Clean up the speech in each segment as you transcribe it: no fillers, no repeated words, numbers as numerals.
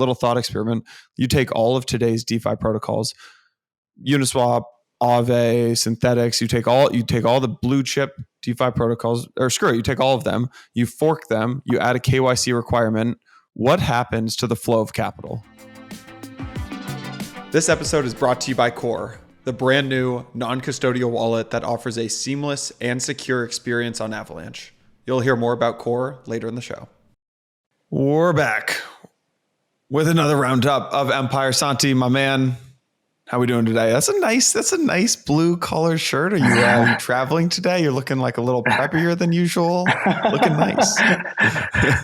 little thought experiment. You take all of today's DeFi protocols, Uniswap, Aave, Synthetics, you take all the blue chip DeFi protocols, or screw it, you take all of them, you fork them, you add a KYC requirement. What happens to the flow of capital? This episode is brought to you by Core, the brand new non-custodial wallet that offers a seamless and secure experience on Avalanche. You'll hear more about Core later in the show. We're back with another roundup of Empire. Santi, my man, how we doing today? That's a nice blue collar shirt. Are you traveling today? You're looking like a little preppier than usual. Looking nice.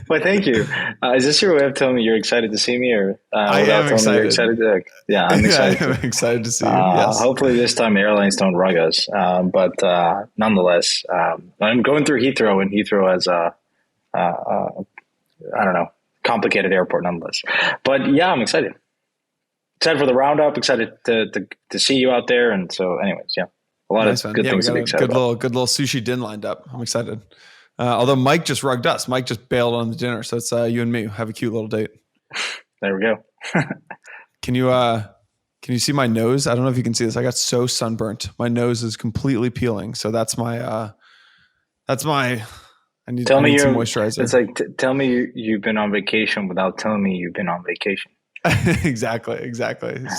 Well, thank you. Is this your way of telling me you're excited to see me, or I am excited. You're excited to, yeah, I'm excited. I'm excited to see you. Yes. Hopefully this time airlines don't rug us. But nonetheless, I'm going through Heathrow, and Heathrow has I don't know, complicated airport nonetheless. But yeah, I'm excited. Excited for the roundup. Excited to see you out there. And so, anyways, yeah, a lot of good things to be excited about. Good little sushi din lined up. I'm excited. Although Mike just rugged us. Mike just bailed on the dinner, so it's you and me have a cute little date. There we go. Can you see my nose? I don't know if you can see this. I got so sunburnt. My nose is completely peeling. So that's my. I need some moisturizer. It's like tell me you've been on vacation without telling me you've been on vacation. Exactly.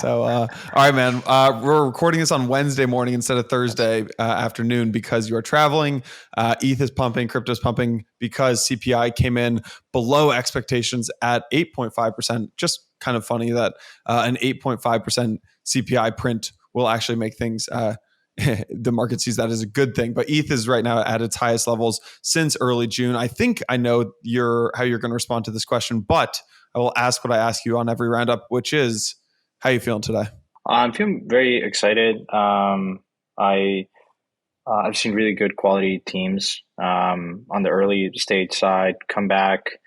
So, all right, man, we're recording this on Wednesday morning instead of Thursday afternoon because you are traveling. ETH is pumping, crypto is pumping because CPI came in below expectations at 8.5%. Just kind of funny that an 8.5% CPI print will actually make things, the market sees that as a good thing. But ETH is right now at its highest levels since early June. I think I know how you're going to respond to this question, but I will ask what I ask you on every roundup, which is, how are you feeling today? I'm feeling very excited. I've seen really good quality teams on the early stage side come back,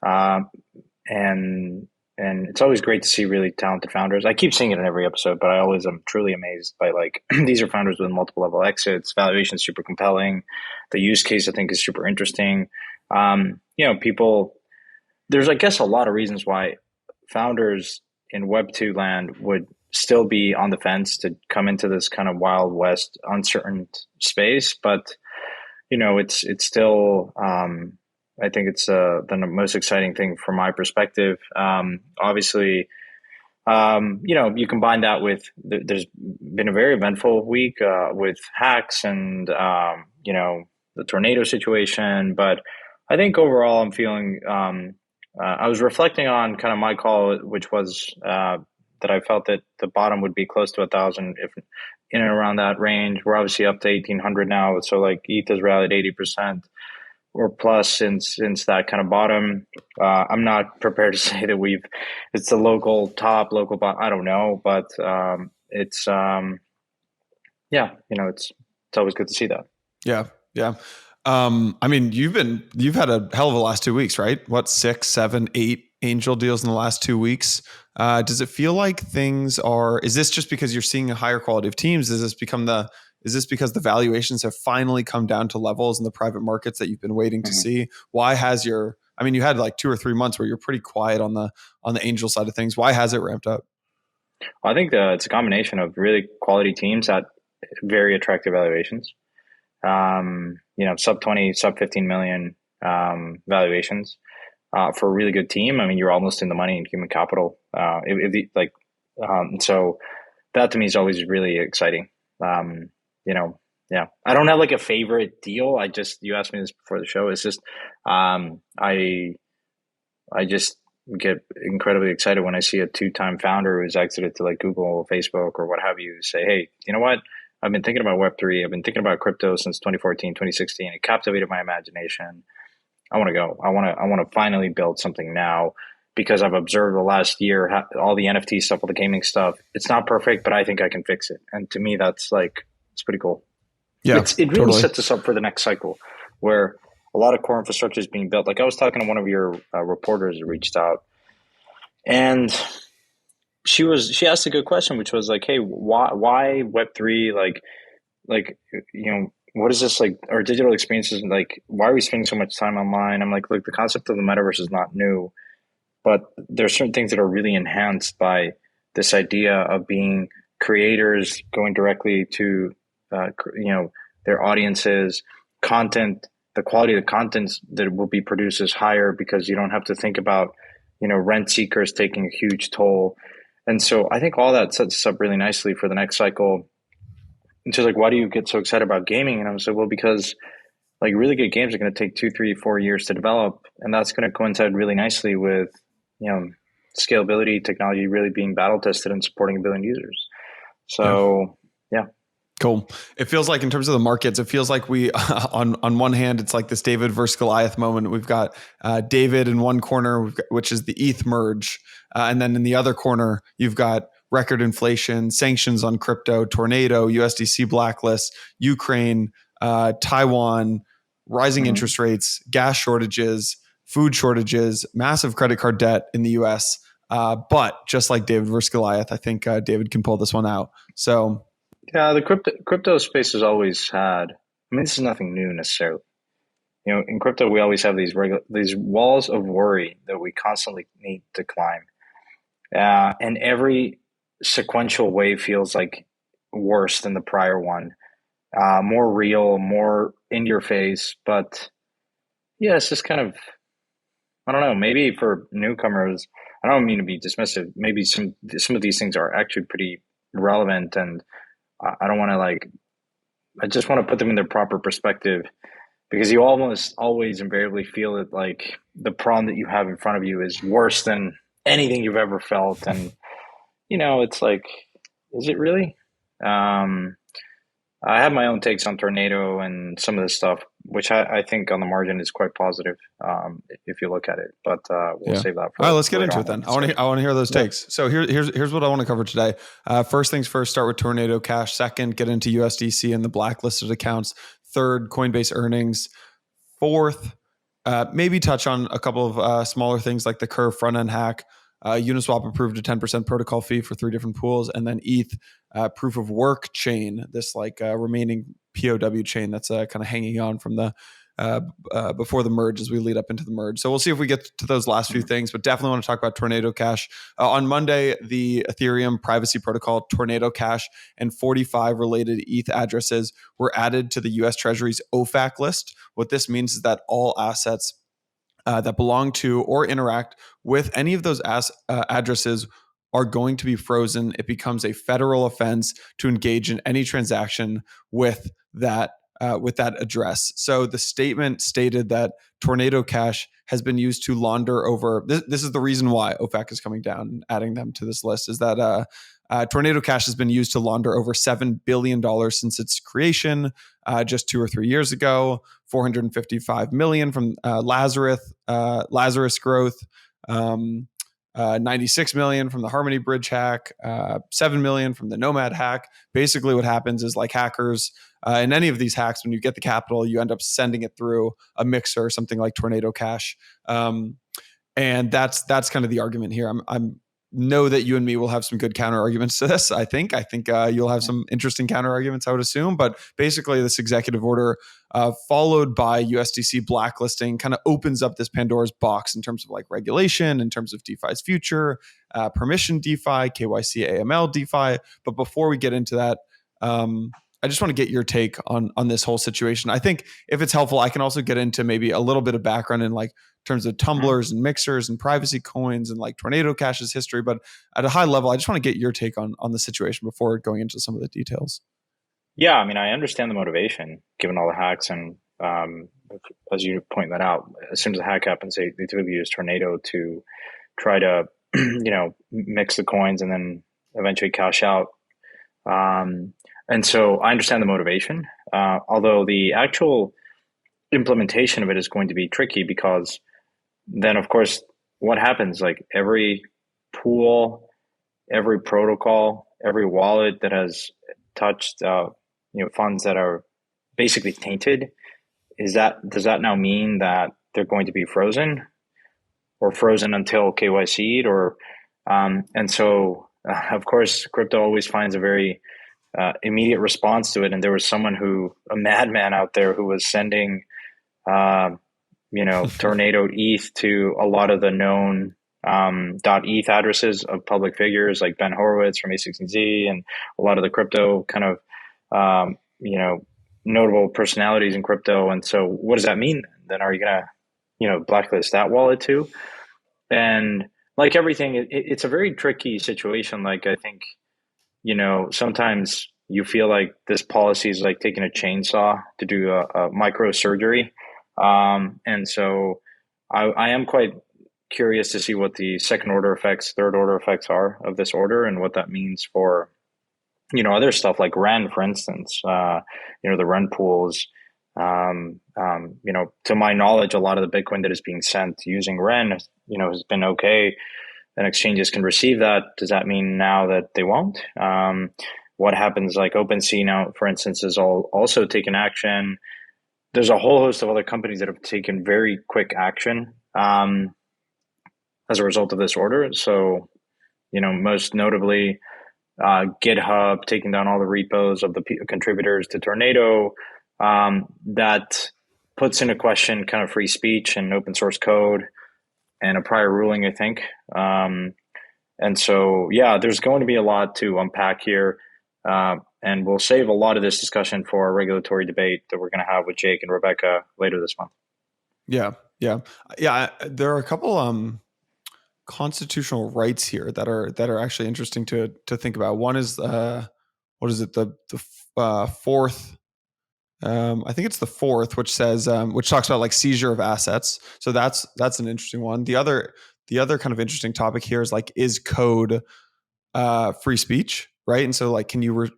and it's always great to see really talented founders. I keep saying it in every episode, but I always am truly amazed by these are founders with multiple level exits, valuation is super compelling. The use case I think is super interesting. People. There's, I guess, a lot of reasons why founders in Web2 land would still be on the fence to come into this kind of Wild West uncertain space. But, it's still, I think it's the most exciting thing from my perspective. Obviously, you combine that with, there's been a very eventful week with hacks and, the tornado situation. But I think overall I'm feeling... I was reflecting on kind of my call, which was that I felt that the bottom would be close to 1,000, if in and around that range. We're obviously up to 1,800 now, so ETH has rallied 80% or plus since that kind of bottom. I'm not prepared to say that it's the local bottom. I don't know, but it's it's always good to see that. Yeah. You've had a hell of a last 2 weeks, right? What, 6, 7, 8 angel deals in the last 2 weeks? Does it feel like is this just because you're seeing a higher quality of teams? Is this because the valuations have finally come down to levels in the private markets that you've been waiting to see? Why has you had 2 or 3 months where you're pretty quiet on the angel side of things. Why has it ramped up? Well, I think it's a combination of really quality teams at very attractive valuations. Sub 20, sub 15 million valuations for a really good team. You're almost in the money in human capital. So that to me is always really exciting. I don't have a favorite deal. You asked me this before the show. It's just I just get incredibly excited when I see a 2-time founder who's exited to Google, Facebook, or what have you, say, hey, you know what? I've been thinking about Web3. I've been thinking about crypto since 2014, 2016. It captivated my imagination. I want to go. I want to finally build something now because I've observed the last year, all the NFT stuff, all the gaming stuff. It's not perfect, but I think I can fix it. And to me, that's it's pretty cool. Yeah, it really totally sets us up for the next cycle where a lot of core infrastructure is being built. I was talking to one of your reporters who reached out, and she asked a good question, which was hey, why Web3? What is this our digital experiences? Why are we spending so much time online? I'm look, the concept of the metaverse is not new. but there's certain things that are really enhanced by this idea of being creators going directly to their audiences, content. The quality of the content that will be produced is higher because you don't have to think about rent seekers taking a huge toll. And so I think all that sets us up really nicely for the next cycle. And so like, why do you get so excited about gaming? And I was like, well, because like really good games are going to take 2, 3, 4 years to develop, and that's going to coincide really nicely with scalability technology really being battle tested and supporting 1 billion users. So yeah. Cool. It feels like in terms of the markets, it feels like we, on one hand, it's like this David versus Goliath moment. We've got David in one corner, which is the ETH merge. And then in the other corner, you've got record inflation, sanctions on crypto, tornado, USDC blacklist, Ukraine, Taiwan, rising interest rates, gas shortages, food shortages, massive credit card debt in the US. But just like David versus Goliath, I think David can pull this one out. So yeah, the crypto space has always had. I mean, this is nothing new necessarily. In crypto, we always have these walls of worry that we constantly need to climb, and every sequential wave feels like worse than the prior one, more real, more in your face. But yeah, it's just kind of, I don't know. Maybe for newcomers, I don't mean to be dismissive. Maybe some of these things are actually pretty relevant, and I don't want to I just want to put them in their proper perspective, because you almost always invariably feel that like the problem that you have in front of you is worse than anything you've ever felt. And, it's like, is it really? I have my own takes on tornado and some of this stuff, which I think on the margin is quite positive, if you look at it. But we'll save that for. All right, let's get into it then. I want to hear those takes. So here's what I want to cover today. First things first, start with Tornado Cash. Second, get into USDC and the blacklisted accounts. Third, Coinbase earnings. Fourth, maybe touch on a couple of smaller things like the Curve front end hack. Uniswap approved a 10% protocol fee for 3 different pools, and then ETH proof of work chain, this remaining PoW chain that's kind of hanging on from the before the merge as we lead up into the merge. So we'll see if we get to those last few things, but definitely want to talk about Tornado Cash. On Monday, the Ethereum privacy protocol Tornado Cash and 45 related ETH addresses were added to the US Treasury's OFAC list. What this means is that all assets that belong to or interact with any of those addresses are going to be frozen. It becomes a federal offense to engage in any transaction with that address. So the statement stated that Tornado Cash has been used to launder over. This is the reason why OFAC is coming down and adding them to this list. Is that Tornado Cash has been used to launder over $7 billion since its creation just 2 or 3 years ago, $455 million from Lazarus growth, $96 million from the Harmony Bridge hack, $7 million from the Nomad hack. Basically what happens is like hackers in any of these hacks, when you get the capital, you end up sending it through a mixer, something like Tornado Cash. And that's kind of the argument here. I'm know that you and me will have some good counter arguments to this. I think you'll have some interesting counter arguments, I would assume. But basically, this executive order, followed by USDC blacklisting, kind of opens up this Pandora's box in terms of like regulation, in terms of DeFi's future, permission DeFi, KYC AML DeFi. But before we get into that, I just want to get your take on this whole situation. I think if it's helpful, I can also get into maybe a little bit of background in like terms of tumblers and mixers and privacy coins and like Tornado Cash's history. But at a high level, I just want to get your take on the situation before going into some of the details. Yeah, I mean, I understand the motivation given all the hacks, and as you point that out, as soon as a hack happens, they typically use Tornado to try to mix the coins and then eventually cash out. And so I understand the motivation, although the actual implementation of it is going to be tricky, because then, of course, what happens? Like every pool, every protocol, every wallet that has touched funds that are basically tainted, does that now mean that they're going to be frozen, or frozen until KYC'd? Or and so of course, crypto always finds a very immediate response to it. And there was a madman out there who was sending tornadoed ETH to a lot of the known .eth addresses of public figures like Ben Horowitz from A16Z and a lot of the crypto kind of notable personalities in crypto. And so what does that mean? Then are you going to blacklist that wallet too? And like everything, it's a very tricky situation. Like I think sometimes you feel like this policy is like taking a chainsaw to do a micro surgery. And so I am quite curious to see what the second order effects, third order effects are of this order and what that means for, other stuff like REN, for instance, the REN pools. To my knowledge, a lot of the Bitcoin that is being sent using REN, has been okay, and exchanges can receive that. Does that mean now that they won't? What happens, like OpenSea now, for instance, is also taken action. There's a whole host of other companies that have taken very quick action as a result of this order. So, most notably, GitHub taking down all the repos of the contributors to Tornado. That puts into question kind of free speech and open source code and a prior ruling, I think. And so, yeah, there's going to be a lot to unpack here. And we'll save a lot of this discussion for our regulatory debate that we're going to have with Jake and Rebecca later this month. Yeah. There are a couple constitutional rights here that are actually interesting to think about. One is what is it, the fourth? I think it's the fourth, which says which talks about like seizure of assets. So that's an interesting one. The other kind of interesting topic here is like, is code free speech, right? And so like, can you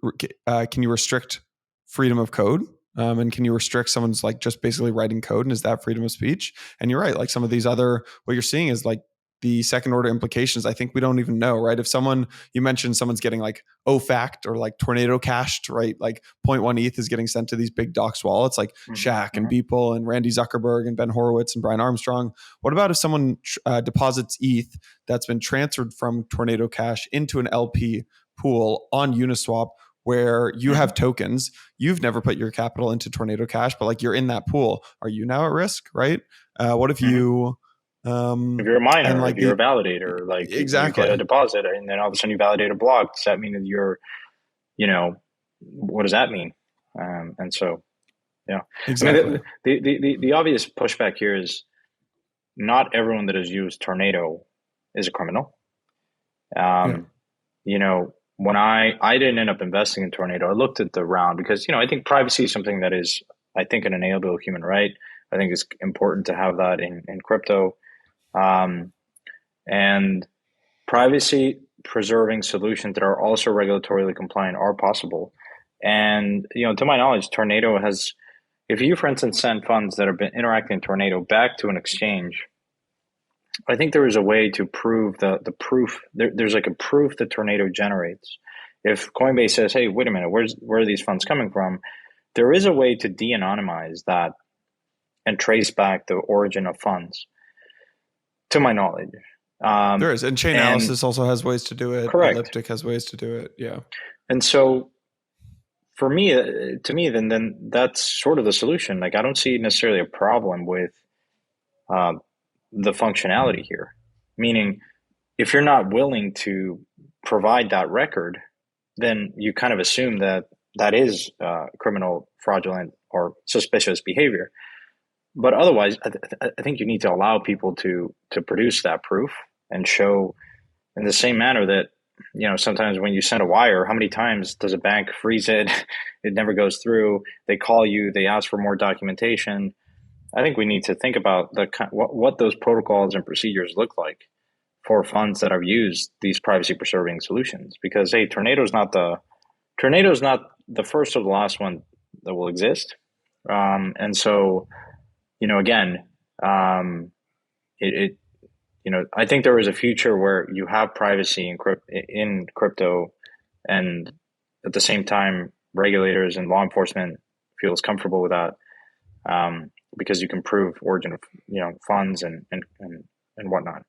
restrict freedom of code? And can you restrict someone's like just basically writing code? And is that freedom of speech? And you're right. Like some of these other, what you're seeing is like the second order implications. I think we don't even know, right? If you mentioned someone's getting like OFAC'd or like tornado cashed, right? Like 0.1 ETH is getting sent to these big docs wallets like Shaq and Beeple and Randy Zuckerberg and Ben Horowitz and Brian Armstrong. What about if someone deposits ETH that's been transferred from Tornado Cash into an LP pool on Uniswap, where you have tokens, you've never put your capital into Tornado Cash, but like you're in that pool. Are you now at risk, right? What if you... if you're a miner, like if you're a validator, like exactly, you get a deposit and then all of a sudden you validate a block, does that mean that you're, what does that mean? And so, yeah, exactly. I mean, the obvious pushback here is not everyone that has used Tornado is a criminal. When I didn't end up investing in Tornado, I looked at the round because, I think privacy is something that is, I think, an inalienable human right. I think it's important to have that in crypto. And privacy preserving solutions that are also regulatorily compliant are possible. And, to my knowledge, Tornado has, if you, for instance, send funds that have been interacting in Tornado back to an exchange, I think there is a way to prove the proof. There's like a proof that Tornado generates. If Coinbase says, hey, wait a minute, where are these funds coming from? There is a way to de-anonymize that and trace back the origin of funds, to my knowledge. There is. And Chainalysis also has ways to do it. Correct. Elliptic has ways to do it. Yeah. And so for me, to me, then that's sort of the solution. Like, I don't see necessarily a problem with the functionality here. Meaning, if you're not willing to provide that record, then you kind of assume that is criminal, fraudulent, or suspicious behavior. But otherwise, I think you need to allow people to produce that proof and show in the same manner that, sometimes when you send a wire, how many times does a bank freeze it? It never goes through. They call you, they ask for more documentation. I think we need to think about what those protocols and procedures look like for funds that have used these privacy preserving solutions. Because, hey, Tornado's not the first or the last one that will exist. And so, again, I think there is a future where you have privacy in crypto, and at the same time, regulators and law enforcement feels comfortable with that, because you can prove origin of funds and whatnot.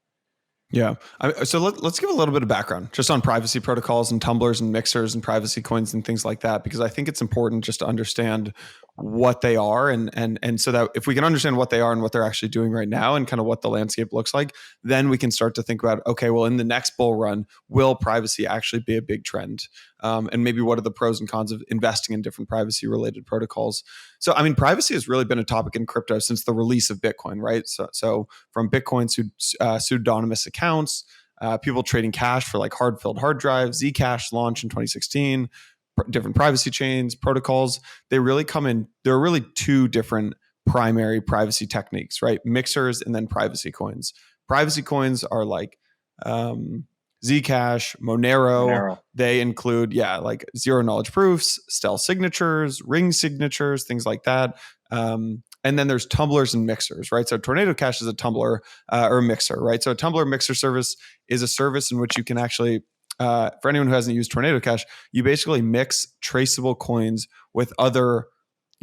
Yeah. So let's give a little bit of background just on privacy protocols and tumblers and mixers and privacy coins and things like that, because I think it's important just to understand what they are, and so that if we can understand what they are and what they're actually doing right now and kind of what the landscape looks like, then we can start to think about, okay, well, in the next bull run, will privacy actually be a big trend? And maybe what are the pros and cons of investing in different privacy related protocols? So, I mean, privacy has really been a topic in crypto since the release of Bitcoin, right? So from Bitcoin pseudonymous accounts, people trading cash for like hard-filled hard drives, Zcash launched in 2016, different privacy chains, protocols. There are really two different primary privacy techniques, right? Mixers and then privacy coins. Privacy coins are like Zcash, Monero. Monero. They include, like zero knowledge proofs, stealth signatures, ring signatures, things like that. And then there's tumblers and mixers, right? So Tornado Cash is a tumbler or a mixer, right? So a tumbler mixer service is a service in which you can actually, for anyone who hasn't used Tornado Cash, you basically mix traceable coins with other,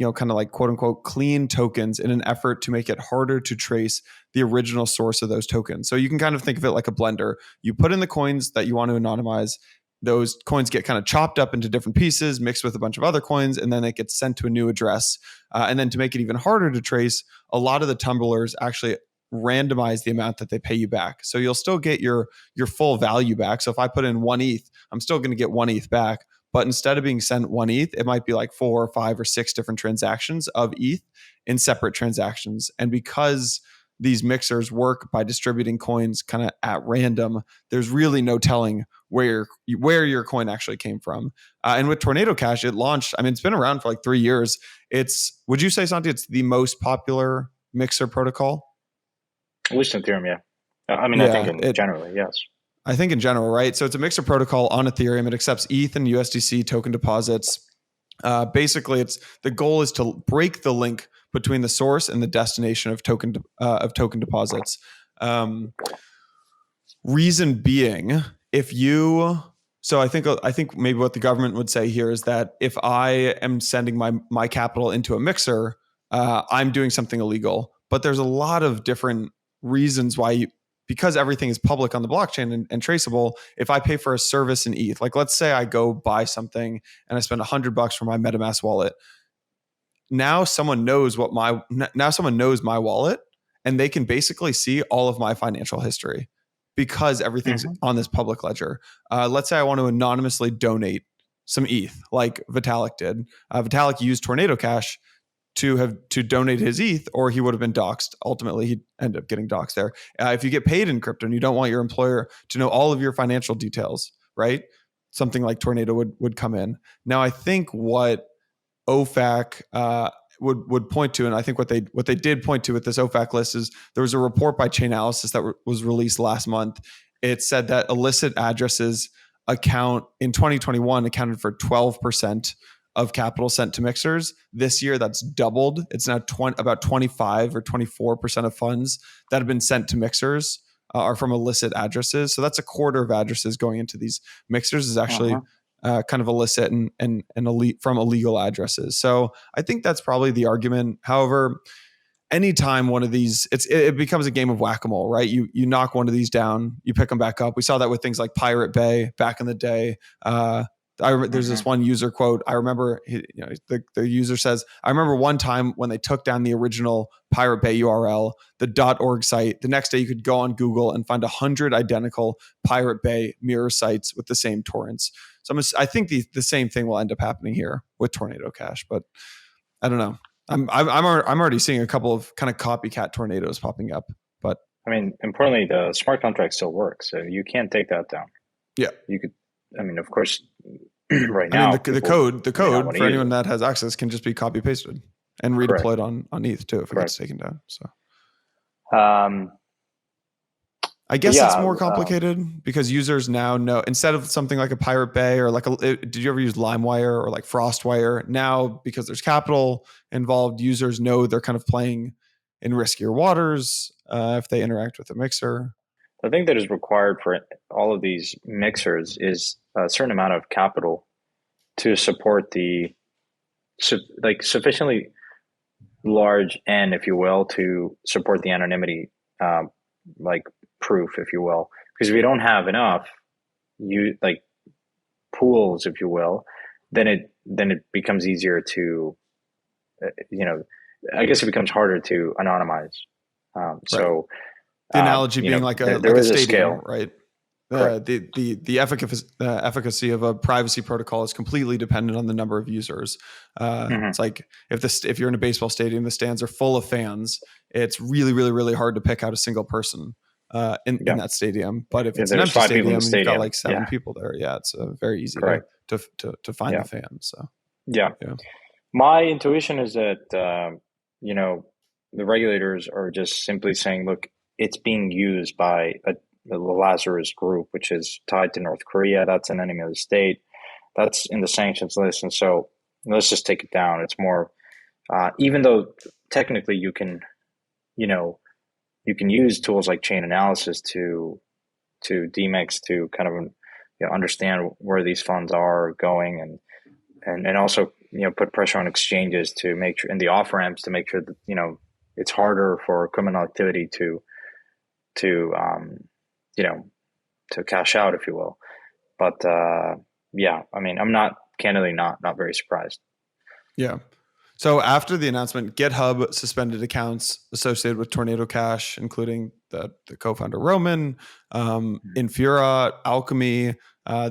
kind of like quote unquote clean tokens in an effort to make it harder to trace the original source of those tokens. So you can kind of think of it like a blender. You put in the coins that you want to anonymize. Those coins get kind of chopped up into different pieces, mixed with a bunch of other coins, and then it gets sent to a new address. And then to make it even harder to trace, a lot of the tumblers actually randomize the amount that they pay you back. So you'll still get your full value back. So if I put in 1 ETH, I'm still going to get 1 ETH back. But instead of being sent 1 ETH, it might be like 4 or 5 or 6 different transactions of ETH in separate transactions. And because these mixers work by distributing coins kind of at random, there's really no telling where your coin actually came from. And with Tornado Cash, it launched. I mean, it's been around for like 3 years. Would you say, Santi, it's the most popular mixer protocol? At least in Ethereum, yeah. I mean, I think generally, yes. I think in general, right? So it's a mixer protocol on Ethereum. It accepts ETH and USDC token deposits. Basically, the goal is to break the link between the source and the destination of token deposits. Reason being, so I think maybe what the government would say here is that if I am sending my capital into a mixer, I'm doing something illegal. But there's a lot of different reasons why because everything is public on the blockchain and traceable, if I pay for a service in ETH, like let's say I go buy something and I spend $100 for my MetaMask wallet, now someone knows my wallet, and they can basically see all of my financial history because everything's on this public ledger. Let's say I want to anonymously donate some ETH, like Vitalik did. Vitalik used Tornado Cash to donate his ETH, or he would have been doxxed. Ultimately, he'd end up getting doxxed there. If you get paid in crypto and you don't want your employer to know all of your financial details, right? Something like Tornado would come in. Now, I think what OFAC would point to, and I think what they did point to with this OFAC list is there was a report by Chainalysis that was released last month. It said that illicit addresses in 2021 accounted for 12% of capital sent to mixers. This year, that's doubled. It's now about 25 or 24% of funds that have been sent to mixers are from illicit addresses. So that's a quarter of addresses going into these mixers is actually kind of illicit and elite from illegal addresses. So I think that's probably the argument. However, anytime one of these, it becomes a game of whack-a-mole, right? You knock one of these down, you pick them back up. We saw that with things like Pirate Bay back in the day. There's this one user quote. I remember, the user says, I remember one time when they took down the original Pirate Bay URL, the .org site. The next day you could go on Google and find 100 identical Pirate Bay mirror sites with the same torrents. So I think the same thing will end up happening here with Tornado Cash, but I don't know. I'm already seeing a couple of kind of copycat tornadoes popping up, but I mean, importantly, the smart contract still works, so you can't take that down. Yeah, you could. I mean, of course, right now, the code for anyone that has access can just be copy pasted and redeployed on ETH too if it gets taken down. So, I guess it's more complicated because users now know, instead of something like a Pirate Bay or did you ever use LimeWire or like FrostWire? Now, because there's capital involved, users know they're kind of playing in riskier waters if they interact with a mixer. The thing that is required for all of these mixers is a certain amount of capital to support the sufficiently large N, if you will, to support the anonymity proof, if you will. Because if we don't have enough, you like pools, if you will, then it becomes easier to, I guess it becomes harder to anonymize. Right. The analogy being there like a is a stadium, scale. right? Correct. The efficacy of a privacy protocol is completely dependent on the number of users. It's like if you're in a baseball stadium, the stands are full of fans. It's really, really, really hard to pick out a single person in that stadium. But if it's an there's empty 5 people in the stadium and you've got stadium, like 7 people there, it's very easy correct. to find the fans. So yeah. My intuition is that the regulators are just simply saying, look, it's being used by the Lazarus group, which is tied to North Korea. That's an enemy of the state. That's in the sanctions list. And so let's just take it down. It's more, even though technically you can use tools like chain analysis to demix to kind of understand where these funds are going, and also put pressure on exchanges to make sure, and the off ramps to make sure that it's harder for criminal activity to cash out, if you will. But I mean, I'm not very surprised. Yeah. So after the announcement, GitHub suspended accounts associated with Tornado Cash, including the co-founder Roman, Infura, Alchemy,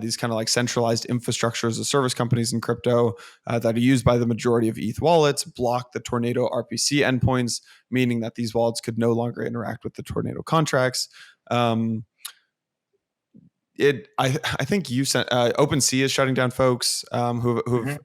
these kind of like centralized infrastructure as a service companies in crypto that are used by the majority of ETH wallets, blocked the Tornado RPC endpoints, meaning that these wallets could no longer interact with the Tornado contracts. I think OpenSea is shutting down folks who've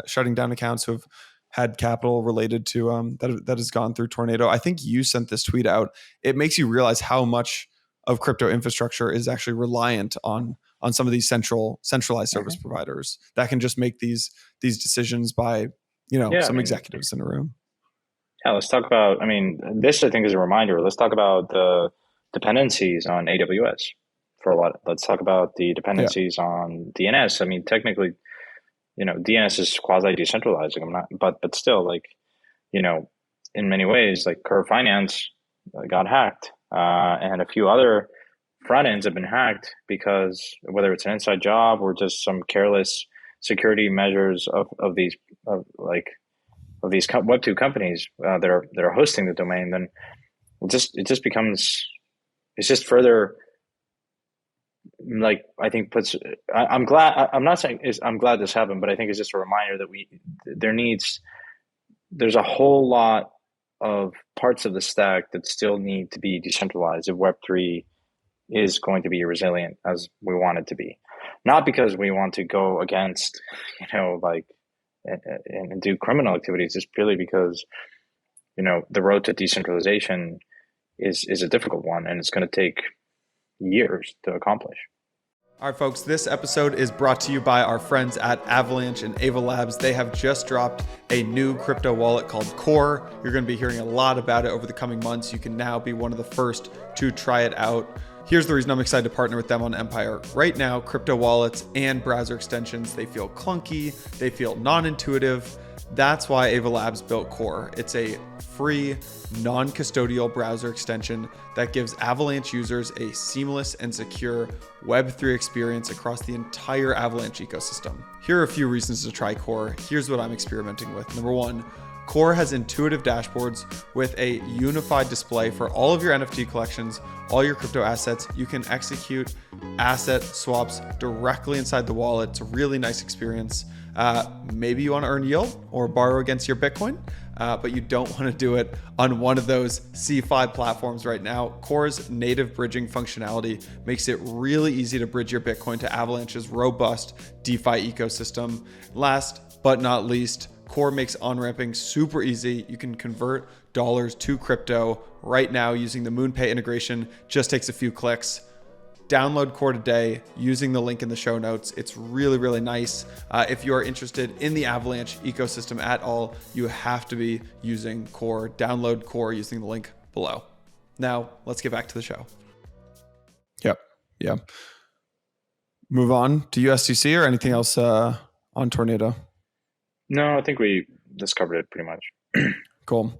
shutting down accounts who've had capital related to that has gone through Tornado. I think you sent this tweet out. It makes you realize how much of crypto infrastructure is actually reliant on some of these centralized service providers that can just make these decisions by some executives in a room. Yeah, let's talk about. I mean, this I think is a reminder. Let's talk about the dependencies on AWS for a lot. Let's talk about the dependencies on DNS. I mean, technically, DNS is quasi decentralized. I'm not, but still, like, in many ways, like Curve Finance got hacked, and a few other front ends have been hacked because whether it's an inside job or just some careless security measures of these Web2 companies that are hosting the domain, then it just becomes, it's just further, like, I think I'm glad, I'm not saying I'm glad this happened, but I think it's just a reminder that there's a whole lot of parts of the stack that still need to be decentralized if Web3 is going to be resilient as we want it to be. Not because we want to go against, and do criminal activities, just purely because, the road to decentralization is a difficult one, and it's going to take years to accomplish. All right, folks, this episode is brought to you by our friends at Avalanche and Ava Labs. They have just dropped a new crypto wallet called Core. You're going to be hearing a lot about it over the coming months. You can now be one of the first to try it out. Here's the reason I'm excited to partner with them on Empire. Right now, crypto wallets and browser extensions, they feel clunky, they feel non-intuitive. That's why Ava Labs built Core. It's a free, non-custodial browser extension that gives Avalanche users a seamless and secure Web3 experience across the entire Avalanche ecosystem. Here are a few reasons to try Core. Here's what I'm experimenting with. Number one, Core has intuitive dashboards with a unified display for all of your NFT collections, all your crypto assets. You can execute asset swaps directly inside the wallet. It's a really nice experience. Maybe you want to earn yield or borrow against your Bitcoin, but you don't want to do it on one of those C5 platforms right now. Core's native bridging functionality makes it really easy to bridge your Bitcoin to Avalanche's robust DeFi ecosystem. Last but not least, Core makes on-ramping super easy. You can convert dollars to crypto right now using the MoonPay integration. Just takes a few clicks. Download Core today using the link in the show notes. It's really, really nice. If you are interested in the Avalanche ecosystem at all, you have to be using Core. Download Core using the link below. Now, let's get back to the show. Yep. Move on to USDC or anything else on Tornado? No, I think we just covered it pretty much. Cool.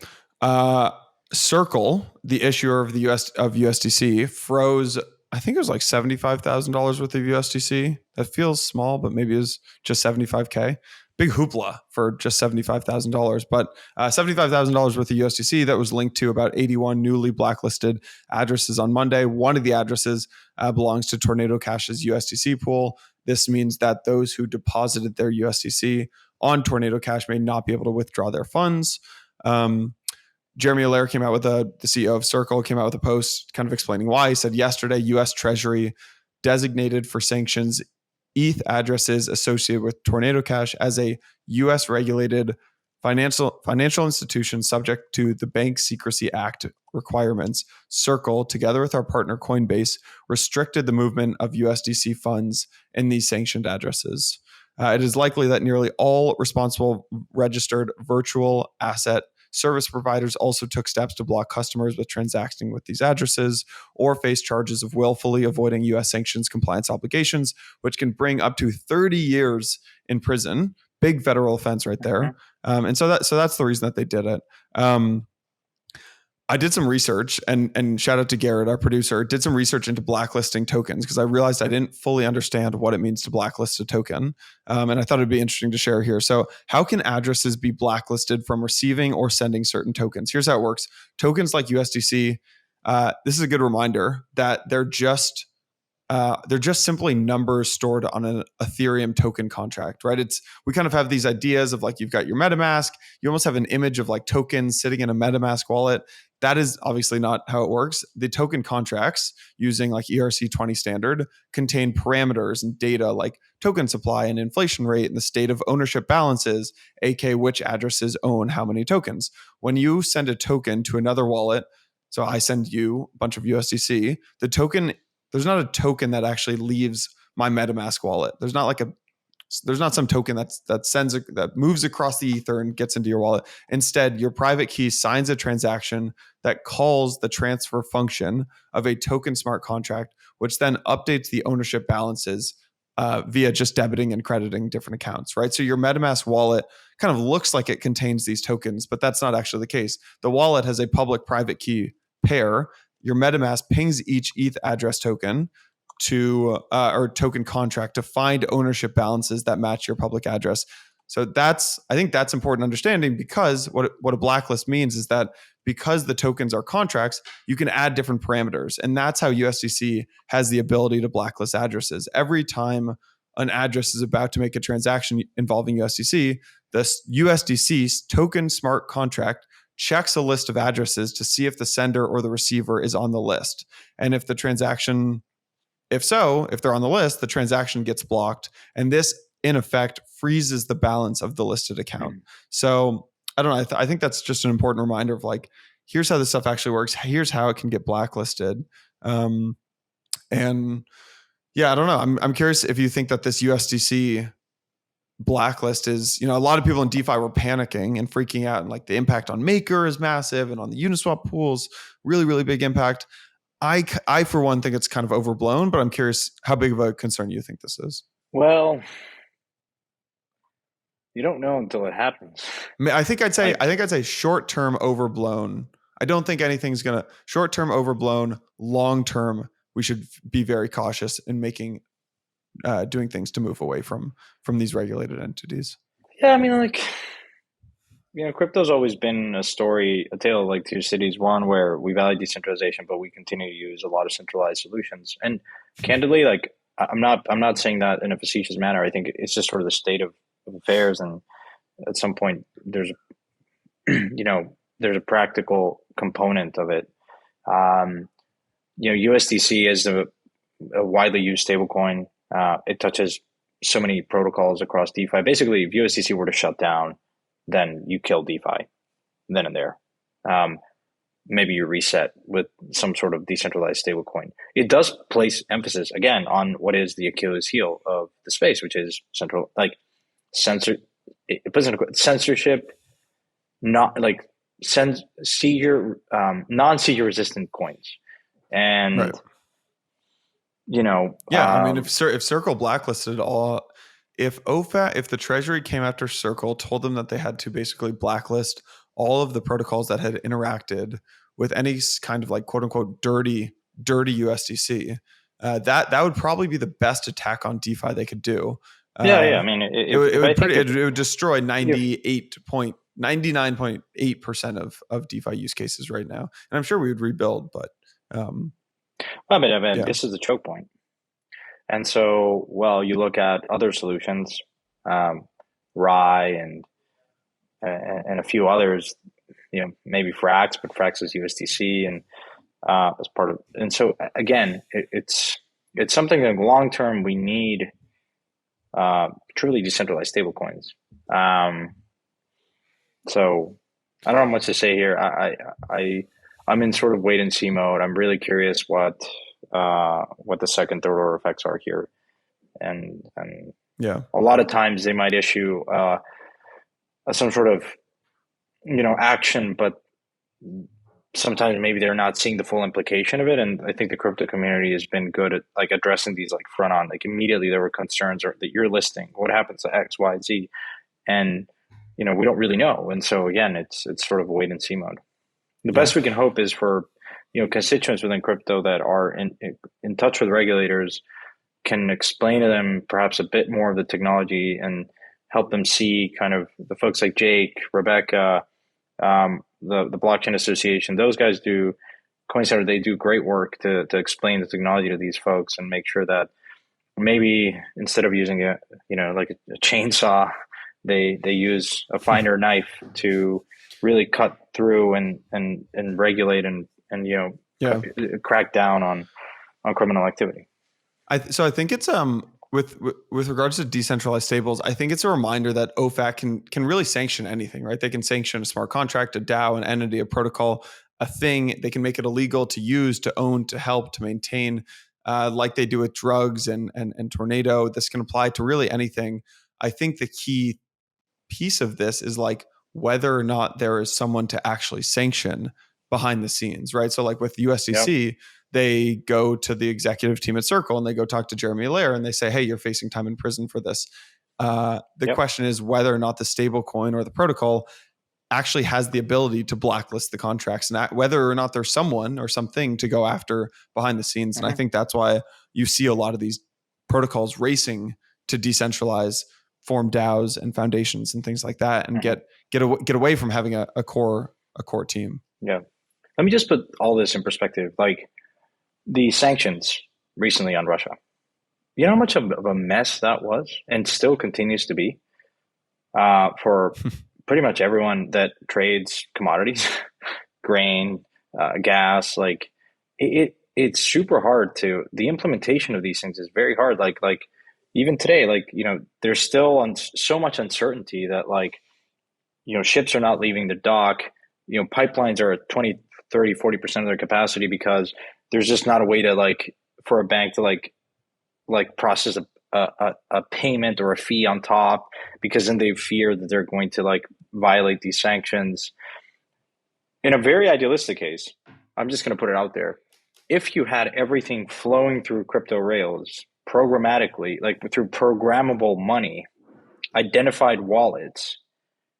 Circle, the issuer of USDC, froze, I I think it was like $75,000 worth of USDC. That feels small, but maybe it was just 75K. Big hoopla for just $75,000, but $75,000 worth of USDC that was linked to about 81 newly blacklisted addresses on Monday. One of the addresses belongs to Tornado Cash's USDC pool. This means that those who deposited their USDC on Tornado Cash may not be able to withdraw their funds. Jeremy Allaire came out with the CEO of Circle came out with a post kind of explaining why. He said yesterday, US Treasury designated for sanctions ETH addresses associated with Tornado Cash as a US regulated financial institution subject to the Bank Secrecy Act requirements. Circle, together with our partner Coinbase, restricted the movement of USDC funds in these sanctioned addresses. It is likely that nearly all responsible registered virtual asset service providers also took steps to block customers with transacting with these addresses or face charges of willfully avoiding U.S. sanctions compliance obligations, which can bring up to 30 years in prison. Big federal offense right there. And so that's the reason that they did it. I did some research and shout out to Garrett, our producer, did some research into blacklisting tokens because I realized I didn't fully understand what it means to blacklist a token. And I thought it'd be interesting to share here. So how can addresses be blacklisted from receiving or sending certain tokens? Here's how it works. Tokens like USDC, this is a good reminder that they're just simply numbers stored on an Ethereum token contract, right? We kind of have these ideas of like, you've got your MetaMask, you almost have an image of like tokens sitting in a MetaMask wallet. That is obviously not how it works. The token contracts using like ERC20 standard contain parameters and data like token supply and inflation rate and the state of ownership balances, aka which addresses own how many tokens. When you send a token to another wallet, so I send you a bunch of USDC, the token, there's not a token that actually leaves my MetaMask wallet. There's not some token that moves across the ether and gets into your wallet. Instead, your private key signs a transaction that calls the transfer function of a token smart contract, which then updates the ownership balances via just debiting and crediting different accounts, right? So your MetaMask wallet kind of looks like it contains these tokens, but that's not actually the case. The wallet has a public-private key pair. Your MetaMask pings each ETH address token to or token contract to find ownership balances that match your public address. So I think that's important understanding, because what a blacklist means is that because the tokens are contracts, you can add different parameters. And that's how USDC has the ability to blacklist addresses. Every time an address is about to make a transaction involving USDC, the USDC token smart contract checks a list of addresses to see if the sender or the receiver is on the list. And if they're on the list, the transaction gets blocked. And this, in effect, freezes the balance of the listed account. So I don't know. I think that's just an important reminder of like, here's how this stuff actually works. Here's how it can get blacklisted. And yeah, I don't know. I'm curious if you think that this USDC blacklist is, a lot of people in DeFi were panicking and freaking out, and like the impact on Maker is massive, and on the Uniswap pools, really, really big impact. I for one think it's kind of overblown, but I'm curious how big of a concern you think this is. Well, you don't know until it happens. I think I'd say short-term overblown. I don't think anything's gonna short-term overblown. Long-term, we should be very cautious in doing things to move away from these regulated entities. Yeah, I mean, crypto's always been a tale of like two cities. One where we value decentralization, but we continue to use a lot of centralized solutions. And candidly, like I'm not saying that in a facetious manner. I think it's just sort of the state of affairs. And at some point, there's a practical component of it. USDC is a widely used stablecoin. It touches so many protocols across DeFi. Basically, if USDC were to shut down, then you kill DeFi then and there. Maybe you reset with some sort of decentralized stablecoin. It does place emphasis, again, on what is the Achilles heel of the space, which is censorship, not like seizure, non-seizure resistant coins. And right. I mean, if Circle blacklisted all, if the Treasury came after Circle, told them that they had to basically blacklist all of the protocols that had interacted with any kind of like quote unquote dirty USDC, That would probably be the best attack on DeFi they could do. Yeah. I mean, It would destroy if 99.8% of DeFi use cases right now. And I'm sure we would rebuild, but I mean, yeah. this is the choke point. And so, well, you look at other solutions, Rye and a few others, maybe Frax, but Frax is USDC and as part of. And so again, it's something that long term we need truly decentralized stablecoins. So I don't know much to say here. I'm in sort of wait and see mode. I'm really curious what the second, third order effects are here, and yeah, a lot of times they might issue some sort of action, but sometimes maybe they're not seeing the full implication of it. And I think the crypto community has been good at like addressing these like front on. Like immediately there were concerns that you're listing. What happens to X, Y, Z? And we don't really know. And so again, it's sort of a wait and see mode. The best we can hope is for constituents within crypto that are in touch with regulators can explain to them perhaps a bit more of the technology and help them see kind of the folks like Jake, Rebecca, the Blockchain Association. Those guys do Coin Center. They do great work to explain the technology to these folks and make sure that maybe instead of using like a chainsaw, they use a finer knife to really cut through and regulate and crack down on criminal activity. So I think it's with regards to decentralized stables, I think it's a reminder that OFAC can really sanction anything, right? They can sanction a smart contract, a DAO, an entity, a protocol, a thing. They can make it illegal to use, to own, to help, to maintain, like they do with drugs and Tornado. This can apply to really anything. I think the key piece of this is like whether or not there is someone to actually sanction behind the scenes, right? So like with USDC, they go to the executive team at Circle and they go talk to Jeremy Allaire and they say, hey, you're facing time in prison for this. The question is whether or not the stable coin or the protocol actually has the ability to blacklist the contracts and whether or not there's someone or something to go after behind the scenes. And I think that's why you see a lot of these protocols racing to decentralize, form DAOs and foundations and things like that, and get away from having a core team. Yeah. Let me just put all this in perspective. Like the sanctions recently on Russia, you know how much of a mess that was and still continues to be for pretty much everyone that trades commodities, grain, gas. Like it's super hard the implementation of these things is very hard. Like even today, there's still so much uncertainty that ships are not leaving the dock. Pipelines are at 20, 30, 40% of their capacity because there's just not a way to for a bank to process a payment or a fee on top, because then they fear that they're going to violate these sanctions. In a very idealistic case, I'm just going to put it out there. If you had everything flowing through crypto rails programmatically, through programmable money, identified wallets,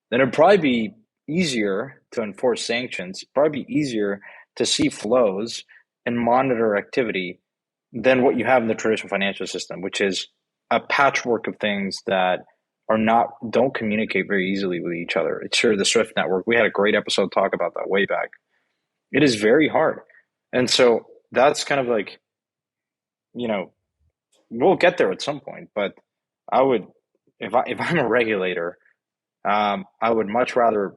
then it'd probably be easier to enforce sanctions, probably be easier to see flows and monitor activity than what you have in the traditional financial system, which is a patchwork of things that don't communicate very easily with each other. It's sure the Swift network. We had a great episode talk about that way back. It is very hard. And so that's kind of we'll get there at some point, but I would, if I'm a regulator, I would much rather,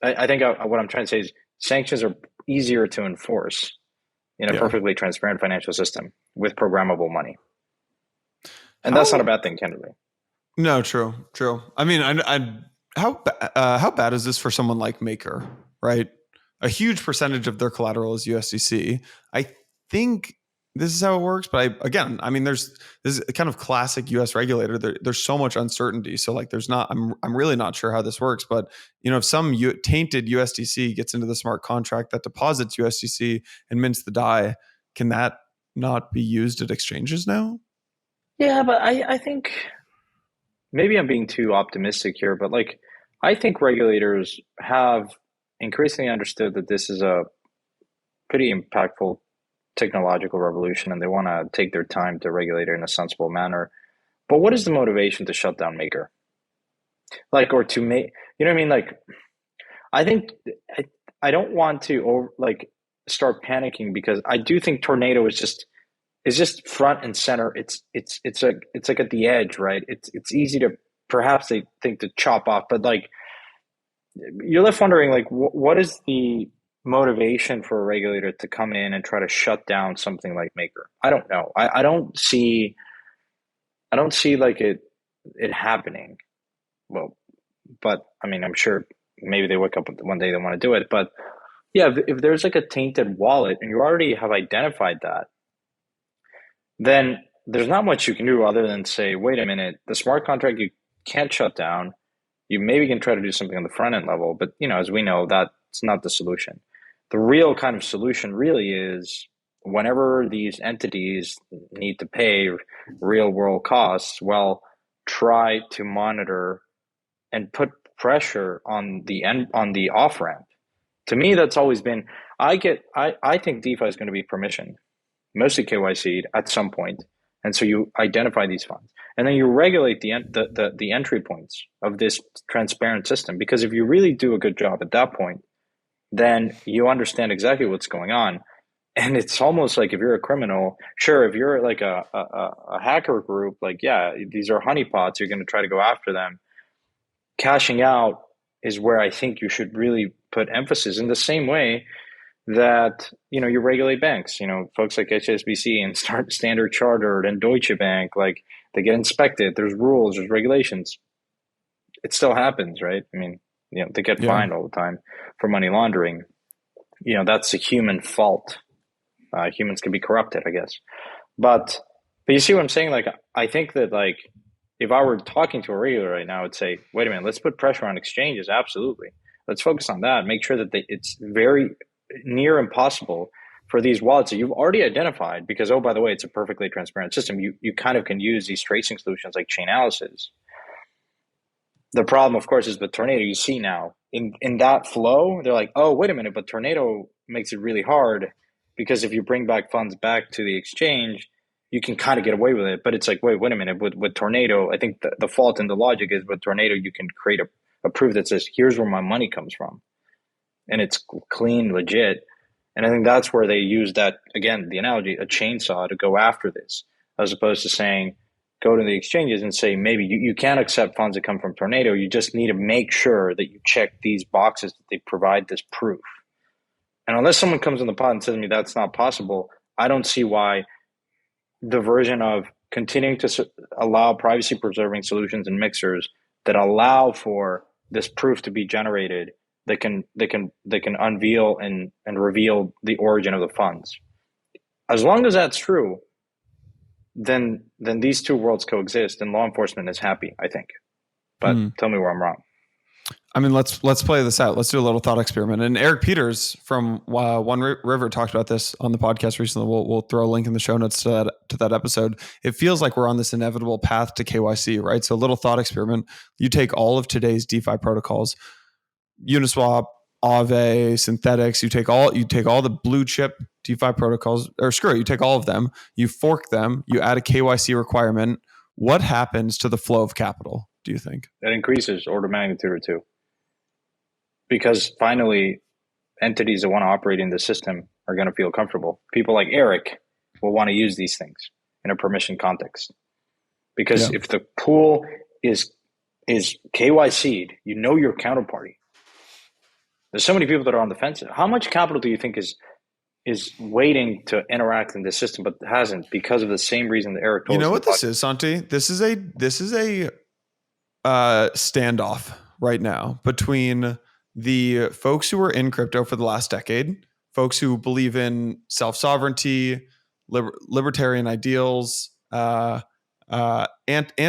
I think what I'm trying to say is sanctions are easier to enforce in a perfectly transparent financial system with programmable money. And that's not a bad thing, candidly. No, true. I mean, how bad is this for someone like Maker, right? A huge percentage of their collateral is USDC. I think this is how it works, but this is a kind of classic US regulator. There's so much uncertainty. So I'm really not sure how this works, but if some tainted USDC gets into the smart contract that deposits USDC and mints the DAI, can that not be used at exchanges now? Yeah, but I think maybe I'm being too optimistic here, but I think regulators have increasingly understood that this is a pretty impactful technological revolution and they want to take their time to regulate it in a sensible manner. But what is the motivation to shut down Maker? Like, or to make, you know what I mean? Like, I think I don't want to start panicking because I do think Tornado is just front and center. It's like at the edge, right? It's easy to perhaps they think to chop off, but like you're left wondering like what is the motivation for a regulator to come in and try to shut down something like Maker? I don't know. I don't see like it happening. Well, but I mean, I'm sure maybe they wake up one day they want to do it. But yeah, if there's like a tainted wallet and you already have identified that, then there's not much you can do other than say, wait a minute, the smart contract you can't shut down. You maybe can try to do something on the front end level, but as we know, that's not the solution. The real kind of solution really is whenever these entities need to pay real world costs, well, try to monitor and put pressure on the off ramp. To me, that's always been. I think DeFi is going to be permission, mostly KYC'd at some point, and so you identify these funds, and then you regulate the entry points of this transparent system. Because if you really do a good job at that point, then you understand exactly what's going on. And it's almost like if you're a criminal, sure, if you're like a hacker group, like, yeah, these are honeypots, you're going to try to go after them. Cashing out is where I think you should really put emphasis in the same way that, you regulate banks, folks like HSBC and Standard Chartered and Deutsche Bank, like they get inspected. There's rules, there's regulations. It still happens, right? I mean, they get fined all the time for money laundering. That's a human fault. Humans can be corrupted, I guess. But you see what I'm saying? Like, I think that like, if I were talking to a regulator right now, I would say, wait a minute, let's put pressure on exchanges. Absolutely. Let's focus on that. Make sure that it's very near impossible for these wallets that you've already identified because, oh, by the way, it's a perfectly transparent system. You kind of can use these tracing solutions like Chainalysis. The problem, of course, is with Tornado. You see now in that flow, they're like, oh, wait a minute, but Tornado makes it really hard because if you bring back funds back to the exchange, you can kind of get away with it. But it's like, wait a minute. With Tornado, I think the fault in the logic is with Tornado, you can create a proof that says, here's where my money comes from. And it's clean, legit. And I think that's where they use that, again, the analogy, a chainsaw to go after this, as opposed to saying, go to the exchanges and say, maybe you can't accept funds that come from Tornado. You just need to make sure that you check these boxes, that they provide this proof. And unless someone comes in the pod and says to me that's not possible, I don't see why the version of continuing to allow privacy preserving solutions and mixers that allow for this proof to be generated that can unveil and reveal the origin of the funds. As long as that's true, then these two worlds coexist and law enforcement is happy, I think. But tell me where I'm wrong. I mean, let's play this out. Let's do a little thought experiment. And Eric Peters from One River talked about this on the podcast recently. We'll throw a link in the show notes to that episode. It feels like we're on this inevitable path to KYC, right? So a little thought experiment. You take all of today's DeFi protocols, Uniswap, Aave, Synthetics. You take all the blue chip DeFi protocols, or screw it, you take all of them, you fork them, you add a KYC requirement. What happens to the flow of capital, do you think? It increases order of magnitude or two. Because finally, entities that want to operate in the system are going to feel comfortable. People like Eric will want to use these things in a permission context. Because if the pool is KYC'd, your counterparty. There's so many people that are on the fence. How much capital do you think is waiting to interact in this system but hasn't because of the same reason that Eric told us? You know what this is, Santi? This is a standoff right now between the folks who were in crypto for the last decade, folks who believe in self-sovereignty, libertarian ideals, anti-KYC,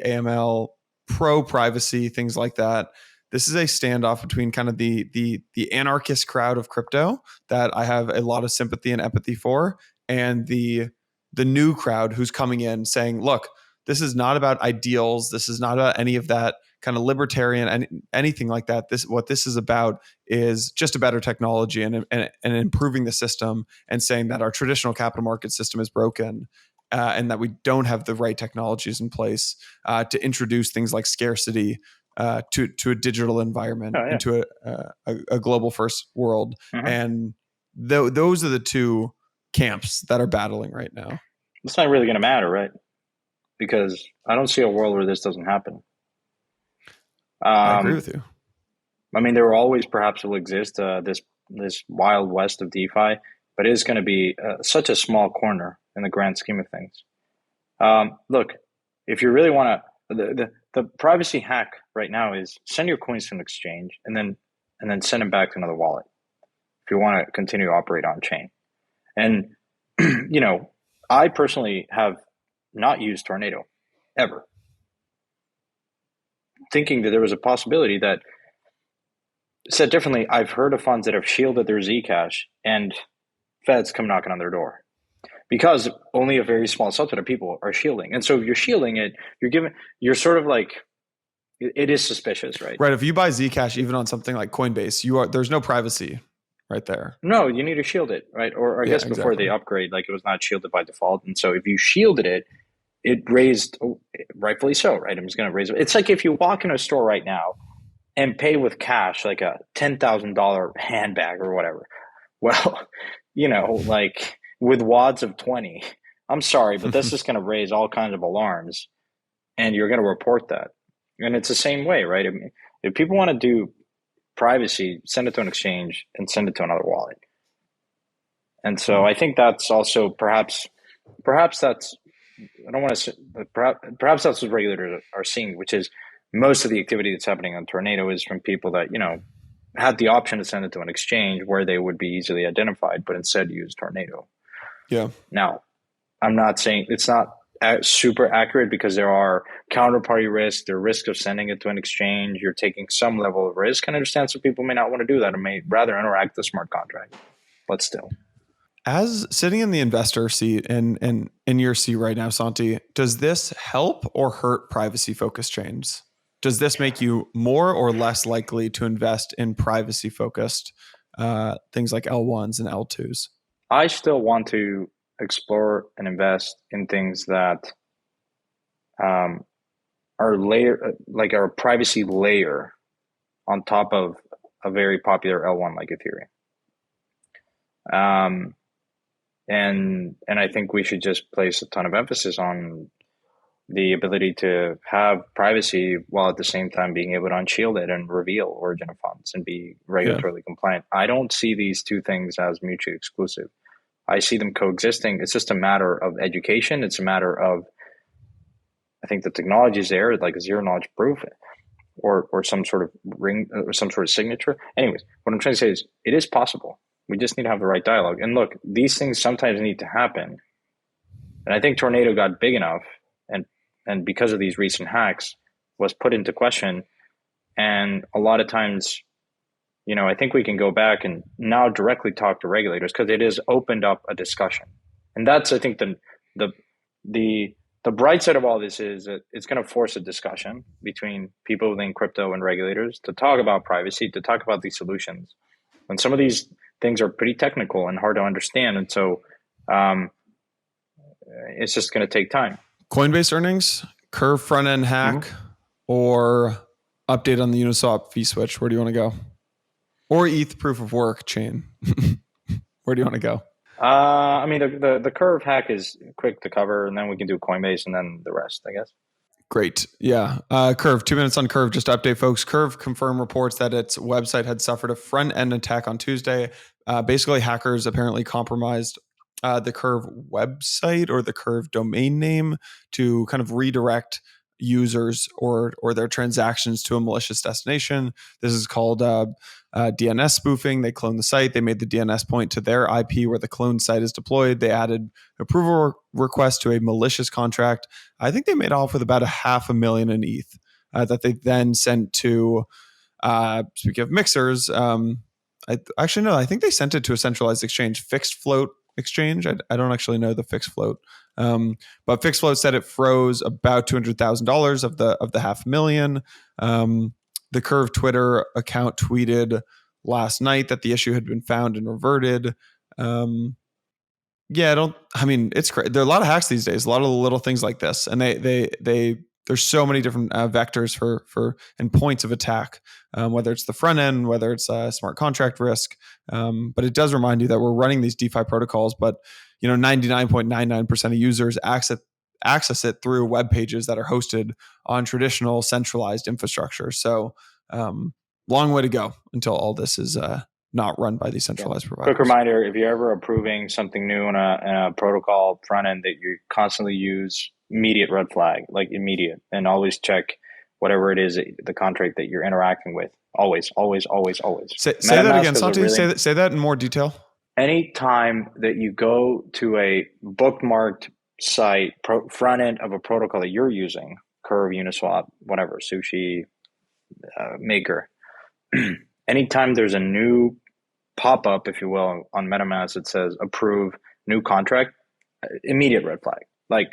AML, pro-privacy, things like that. This is a standoff between kind of the anarchist crowd of crypto that I have a lot of sympathy and empathy for, and the new crowd who's coming in saying, look, This is not about ideals. This is not about any of that kind of libertarian and anything like that. What this is about is just a better technology and improving the system, and saying that our traditional capital market system is broken, and that we don't have the right technologies in place to introduce things like scarcity to a digital environment, into a global first world. And those are the two camps that are battling right now. It's not really going to matter, right? Because I don't see a world where this doesn't happen. I agree with you. I mean, there always perhaps will exist this wild west of DeFi, but it is going to be such a small corner in the grand scheme of things. Look, if you really want to, the privacy hack right now is send your coins to an exchange and then send them back to another wallet if you want to continue to operate on chain. And I personally have not used Tornado ever, thinking that there was a possibility that, said differently, I've heard of funds that have shielded their Zcash and feds come knocking on their door because only a very small subset of people are shielding. And so if you're shielding it, you're sort of like, it is suspicious, right? Right. If you buy Zcash, even on something like Coinbase, there's no privacy right there. No, you need to shield it, right? Or I guess before they upgrade, like it was not shielded by default. And so if you shielded it, it raised, rightfully so, right? I'm just going to raise it. It's like if you walk in a store right now and pay with cash, like a $10,000 handbag or whatever. Well, like with wads of 20, I'm sorry, but this is going to raise all kinds of alarms, and you're going to report that. And it's the same way, right? I mean, if people want to do privacy, send it to an exchange and send it to another wallet. And so I think that's also perhaps that's, I don't want to say, perhaps that's what regulators are seeing, which is most of the activity that's happening on Tornado is from people that, had the option to send it to an exchange where they would be easily identified, but instead use Tornado. Yeah. Now, I'm not saying it's not super accurate because there are counterparty risks, there are risks of sending it to an exchange. You're taking some level of risk, and I understand some people may not want to do that and may rather interact with the smart contract, but still. As sitting in the investor seat and in your seat right now, Santi, does this help or hurt privacy focused chains? Does this make you more or less likely to invest in privacy focused things like L1s and L2s? I still want to explore and invest in things that are our privacy layer on top of a very popular L1 like Ethereum. And I think we should just place a ton of emphasis on the ability to have privacy while at the same time being able to unshield it and reveal origin of funds and be regulatorily compliant. I don't see these two things as mutually exclusive. I see them coexisting. It's just a matter of education. It's a matter of, I think the technology is there, like a zero knowledge proof or some sort of ring or some sort of signature. Anyways, what I'm trying to say is it is possible. We just need to have the right dialogue. And look, these things sometimes need to happen. And I think Tornado got big enough and because of these recent hacks was put into question. And a lot of times, I think we can go back and now directly talk to regulators because it has opened up a discussion. And that's, I think, the bright side of all this is that it's going to force a discussion between people within crypto and regulators to talk about privacy, to talk about these solutions. And some of these things are pretty technical and hard to understand. And so it's just going to take time. Coinbase earnings, Curve front end hack, or update on the Uniswap fee switch? Where do you want to go? Or ETH proof of work chain? Where do you want to go? I mean, the Curve hack is quick to cover, and then we can do Coinbase and then the rest, I guess. Great. Yeah. Curve, 2 minutes on Curve. Just to update folks. Curve confirmed reports that its website had suffered a front-end attack on Tuesday. Basically, hackers apparently compromised the Curve website or the Curve domain name to kind of redirect users or their transactions to a malicious destination. This is called DNS spoofing. They cloned the site. They made the DNS point to their IP where the cloned site is deployed. They added approval request to a malicious contract. I think they made off with about $500,000 in ETH that they then sent to, speaking of mixers, I think they sent it to a centralized exchange, fixed float exchange. I don't actually know the fixed float But FixFlow said it froze about $200,000 of the $500,000. The Curve Twitter account tweeted last night that the issue had been found and reverted. It's great. There are a lot of hacks these days, a lot of little things like this, and there's so many different vectors for and points of attack, whether it's the front end, whether it's smart contract risk. But it does remind you that we're running these DeFi protocols, but 99.99% of users access it through web pages that are hosted on traditional centralized infrastructure. So long way to go until all this is not run by these centralized providers. Quick reminder, if you're ever approving something new in a protocol front end that you constantly use, immediate red flag, like immediate, and always check whatever it is, the contract that you're interacting with. Always, always, always, always. Say that again, Santi. Say that in more detail. Anytime that you go to a bookmarked site, front end of a protocol that you're using, Curve, Uniswap, whatever, Sushi, Maker, anytime there's a new pop-up, if you will, on MetaMask that says approve new contract, immediate red flag. Like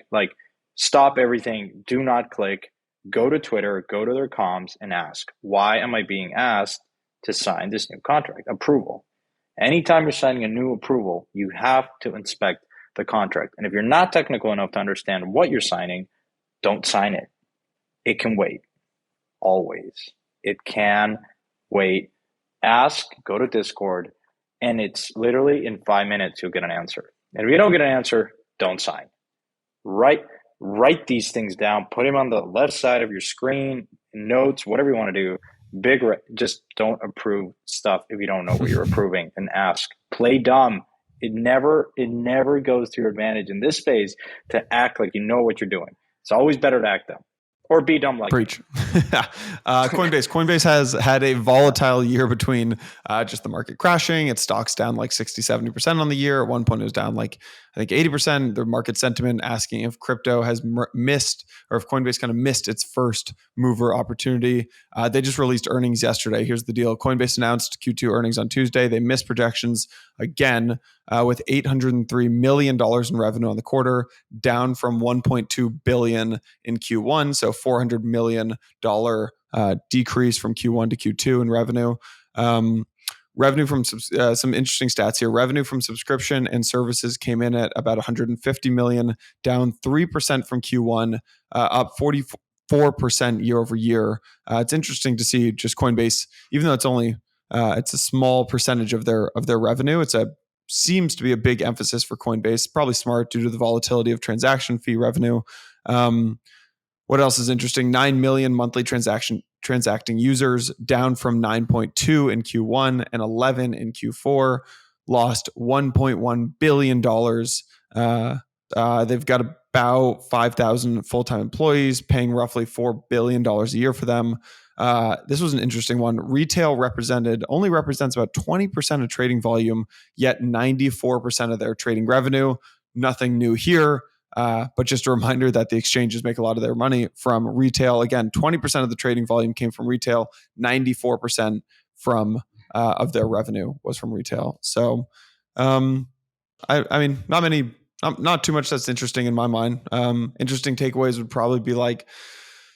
stop everything, do not click, go to Twitter, go to their comms and ask, why am I being asked to sign this new contract? Approval. Anytime you're signing a new approval, you have to inspect the contract. And if you're not technical enough to understand what you're signing, don't sign it. It can wait. Always. It can wait. Ask, go to Discord, and it's literally in 5 minutes you'll get an answer. And if you don't get an answer, don't sign. Write these things down, put them on the left side of your screen, notes, whatever you want to do. Just don't approve stuff if you don't know what you're approving, and ask. Play dumb. It never goes to your advantage in this phase to act like you know what you're doing. It's always better to act dumb. Or be dumb like Preach. Coinbase has had a volatile year between just the market crashing. Its stock's down like 60-70% on the year. At one point, it was down like, I think, 80%. The market sentiment asking if crypto has missed, or if Coinbase kind of missed its first mover opportunity. They just released earnings yesterday. Here's the deal. Coinbase announced Q2 earnings on Tuesday. They missed projections again with $803 million in revenue on the quarter, down from $1.2 billion in Q1. So $400 million decrease from Q1 to Q2 in revenue. Revenue from some interesting stats here. Revenue from subscription and services came in at about $150 million, down 3% from Q1, up 44% year over year. It's interesting to see just Coinbase, even though it's only it's a small percentage of their revenue. Seems to be a big emphasis for Coinbase. Probably smart due to the volatility of transaction fee revenue. What else is interesting? 9 million monthly transacting users, down from 9.2 in Q1 and 11 in Q4. Lost $1.1 billion. They've got about 5,000 full-time employees, paying roughly $4 billion a year for them. This was an interesting one. Retail only represents about 20% of trading volume, yet 94% of their trading revenue. Nothing new here. But just a reminder that the exchanges make a lot of their money from retail. Again, 20% of the trading volume came from retail, 94% of their revenue was from retail. So, not too much that's interesting in my mind. Interesting takeaways would probably be like,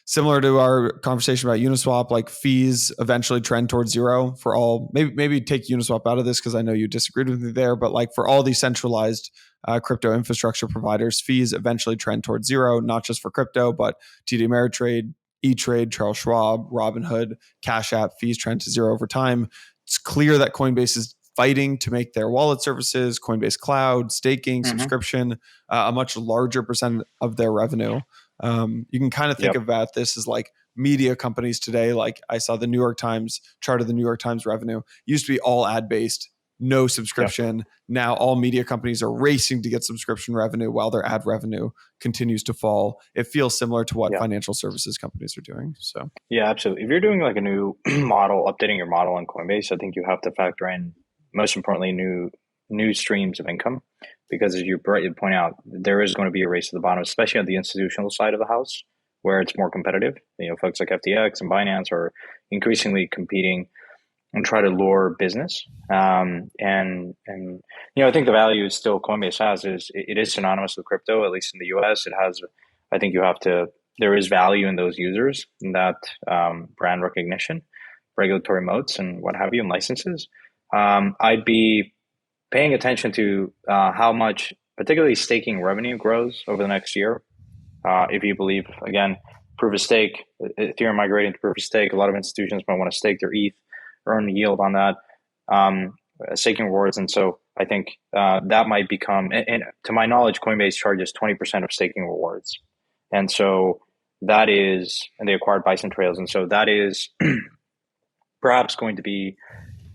similar to our conversation about Uniswap, like fees eventually trend towards zero for all. Maybe take Uniswap out of this because I know you disagreed with me there, but like for all these centralized crypto infrastructure providers, fees eventually trend towards zero, not just for crypto, but TD Ameritrade, E-Trade, Charles Schwab, Robinhood, Cash App, fees trend to zero over time. It's clear that Coinbase is fighting to make their wallet services, Coinbase Cloud, staking, subscription, a much larger percent of their revenue. You can kind of think about this as like media companies today. Like I saw the New York Times chart of the New York Times revenue. Used to be all ad-based, no subscription. Yep. Now all media companies are racing to get subscription revenue while their ad revenue continues to fall. It feels similar to what financial services companies are doing. So yeah, absolutely. If you're doing like a new model, updating your model on Coinbase, I think you have to factor in, most importantly, new streams of income. Because as you point out, there is going to be a race to the bottom, especially on the institutional side of the house, where it's more competitive. Folks like FTX and Binance are increasingly competing and try to lure business. And I think the value is still Coinbase has is it is synonymous with crypto, at least in the US. It has, I think there is value in those users, in that brand recognition, regulatory moats, and what have you, and licenses. I'd be paying attention to how much, particularly staking revenue, grows over the next year. If you believe, again, proof of stake, Ethereum migrating to proof of stake, a lot of institutions might want to stake their ETH, earn yield on that, staking rewards. And so I think that might become, and to my knowledge, Coinbase charges 20% of staking rewards. And so that is, and they acquired Bison Trails. And so that is perhaps going to be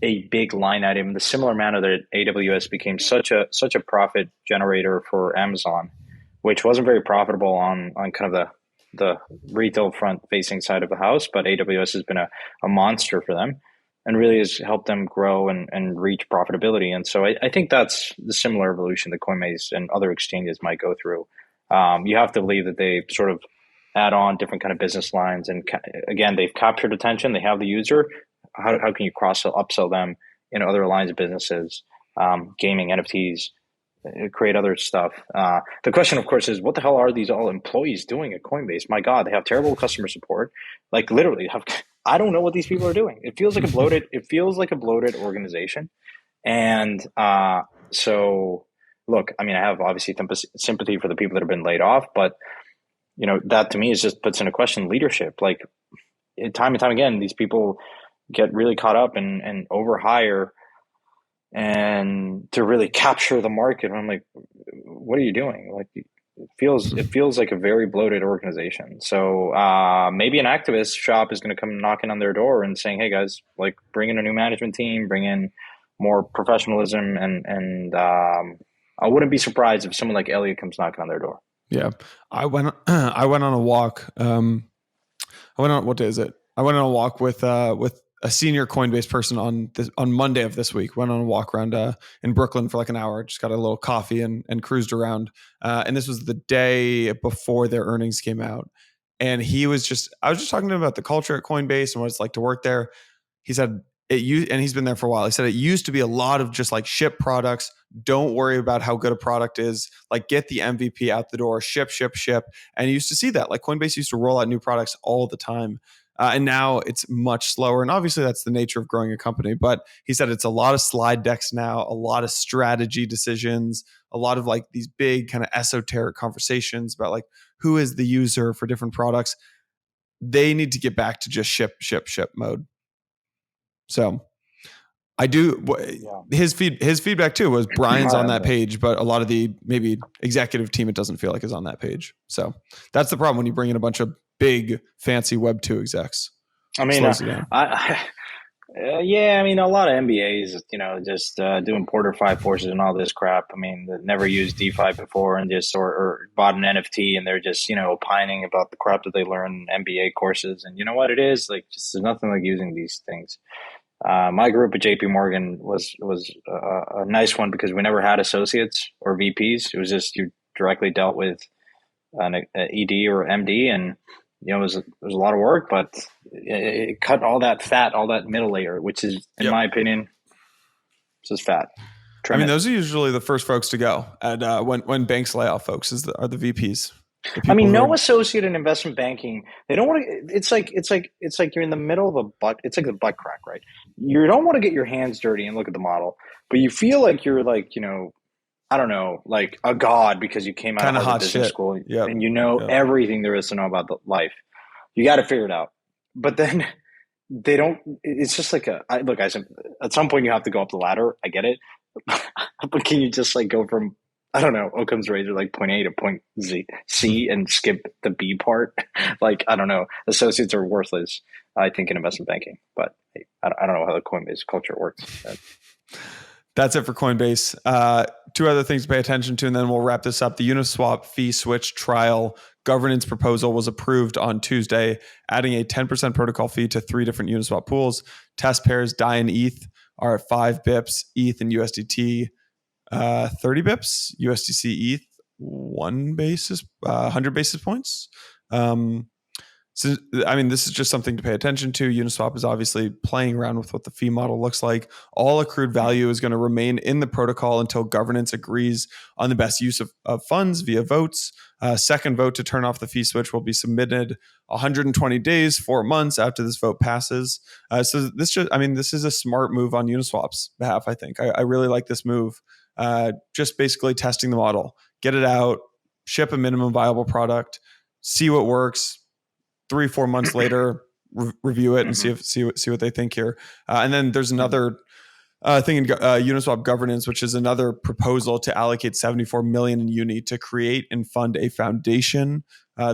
a big line item in the similar manner that AWS became such a profit generator for Amazon, which wasn't very profitable on kind of the retail front facing side of the house, but AWS has been a monster for them and really has helped them grow and reach profitability. And so I think that's the similar evolution that Coinbase and other exchanges might go through. You have to believe that they sort of add on different kind of business lines. And again, they've captured attention. They have the user. How can you cross-sell, upsell them in other lines of businesses, gaming, NFTs, create other stuff? The question, of course, is what the hell are these all employees doing at Coinbase? My God, they have terrible customer support. Like literally, I don't know what these people are doing. It feels like a bloated organization. And so, look, I mean, I have obviously sympathy for the people that have been laid off, but that to me is just puts into question leadership. Like time and time again, these people get really caught up and overhire and to really capture the market. And I'm like, what are you doing? Like it feels like a very bloated organization. So maybe an activist shop is going to come knocking on their door and saying, hey guys, like bring in a new management team, bring in more professionalism. And I wouldn't be surprised if someone like Elliot comes knocking on their door. Yeah. I went on a walk. What day is it? I went on a walk with a senior Coinbase person on Monday of this week. Went on a walk around in Brooklyn for like an hour. Just got a little coffee and cruised around. And this was the day before their earnings came out. And I was just talking to him about the culture at Coinbase and what it's like to work there. He said and he's been there for a while. He said it used to be a lot of just like ship products. Don't worry about how good a product is. Like get the MVP out the door, ship. And you used to see that. Like Coinbase used to roll out new products all the time. And now it's much slower. And obviously that's the nature of growing a company. But he said it's a lot of slide decks now, a lot of strategy decisions, a lot of like these big kind of esoteric conversations about like who is the user for different products. They need to get back to just ship mode. So I do. His feedback too was Brian's on that page, but a lot of the maybe executive team, it doesn't feel like is on that page. So that's the problem when you bring in a bunch of big fancy Web 2 execs. I mean, I mean, a lot of MBAs, just doing Porter 5 forces and all this crap. I mean, that never used DeFi before and just or bought an NFT and they're just opining about the crap that they learn in MBA courses. And you know what it is? Like, just there's nothing like using these things. My group at JP Morgan was a nice one because we never had associates or VPs. It was just you directly dealt with an ED or MD, and it was a lot of work, but it cut all that fat, all that middle layer, which is, in my opinion, just fat. I mean, those are usually the first folks to go. And when banks lay off folks, are the VPs. I mean, no associate in investment banking. They don't want to. It's like you're in the middle of a butt. It's like a butt crack, right? You don't want to get your hands dirty and look at the model, but you feel like you're like I don't know, like a god because you came out of business school and everything there is to know about the life. You got to figure it out, but then they don't. It's just like look. At some point you have to go up the ladder. I get it, but can you just like go from I don't know, Occam's razor, like point A to point C and skip the B part. Like, I don't know. Associates are worthless, I think, in investment banking. But I don't know how the Coinbase culture works. That's it for Coinbase. Two other things to pay attention to, and then we'll wrap this up. The Uniswap fee switch trial governance proposal was approved on Tuesday, adding a 10% protocol fee to 3 different Uniswap pools. Test pairs DAI and ETH are at 5 bips, ETH and USDT 30 bips, USDC ETH 100 basis points. So, I mean, this is just something to pay attention to. Uniswap is obviously playing around with what the fee model looks like. All accrued value is going to remain in the protocol until governance agrees on the best use of funds via votes. Second vote to turn off the fee switch will be submitted 120 days, 4 months after this vote passes. So this is a smart move on Uniswap's behalf, I think. I really like this move. Just basically testing the model, get it out, ship a minimum viable product, see what works. 3-4 months later, review it and see what they think here. And then there's another thing in Uniswap governance, which is another proposal to allocate 74 million in Uni to create and fund a foundation.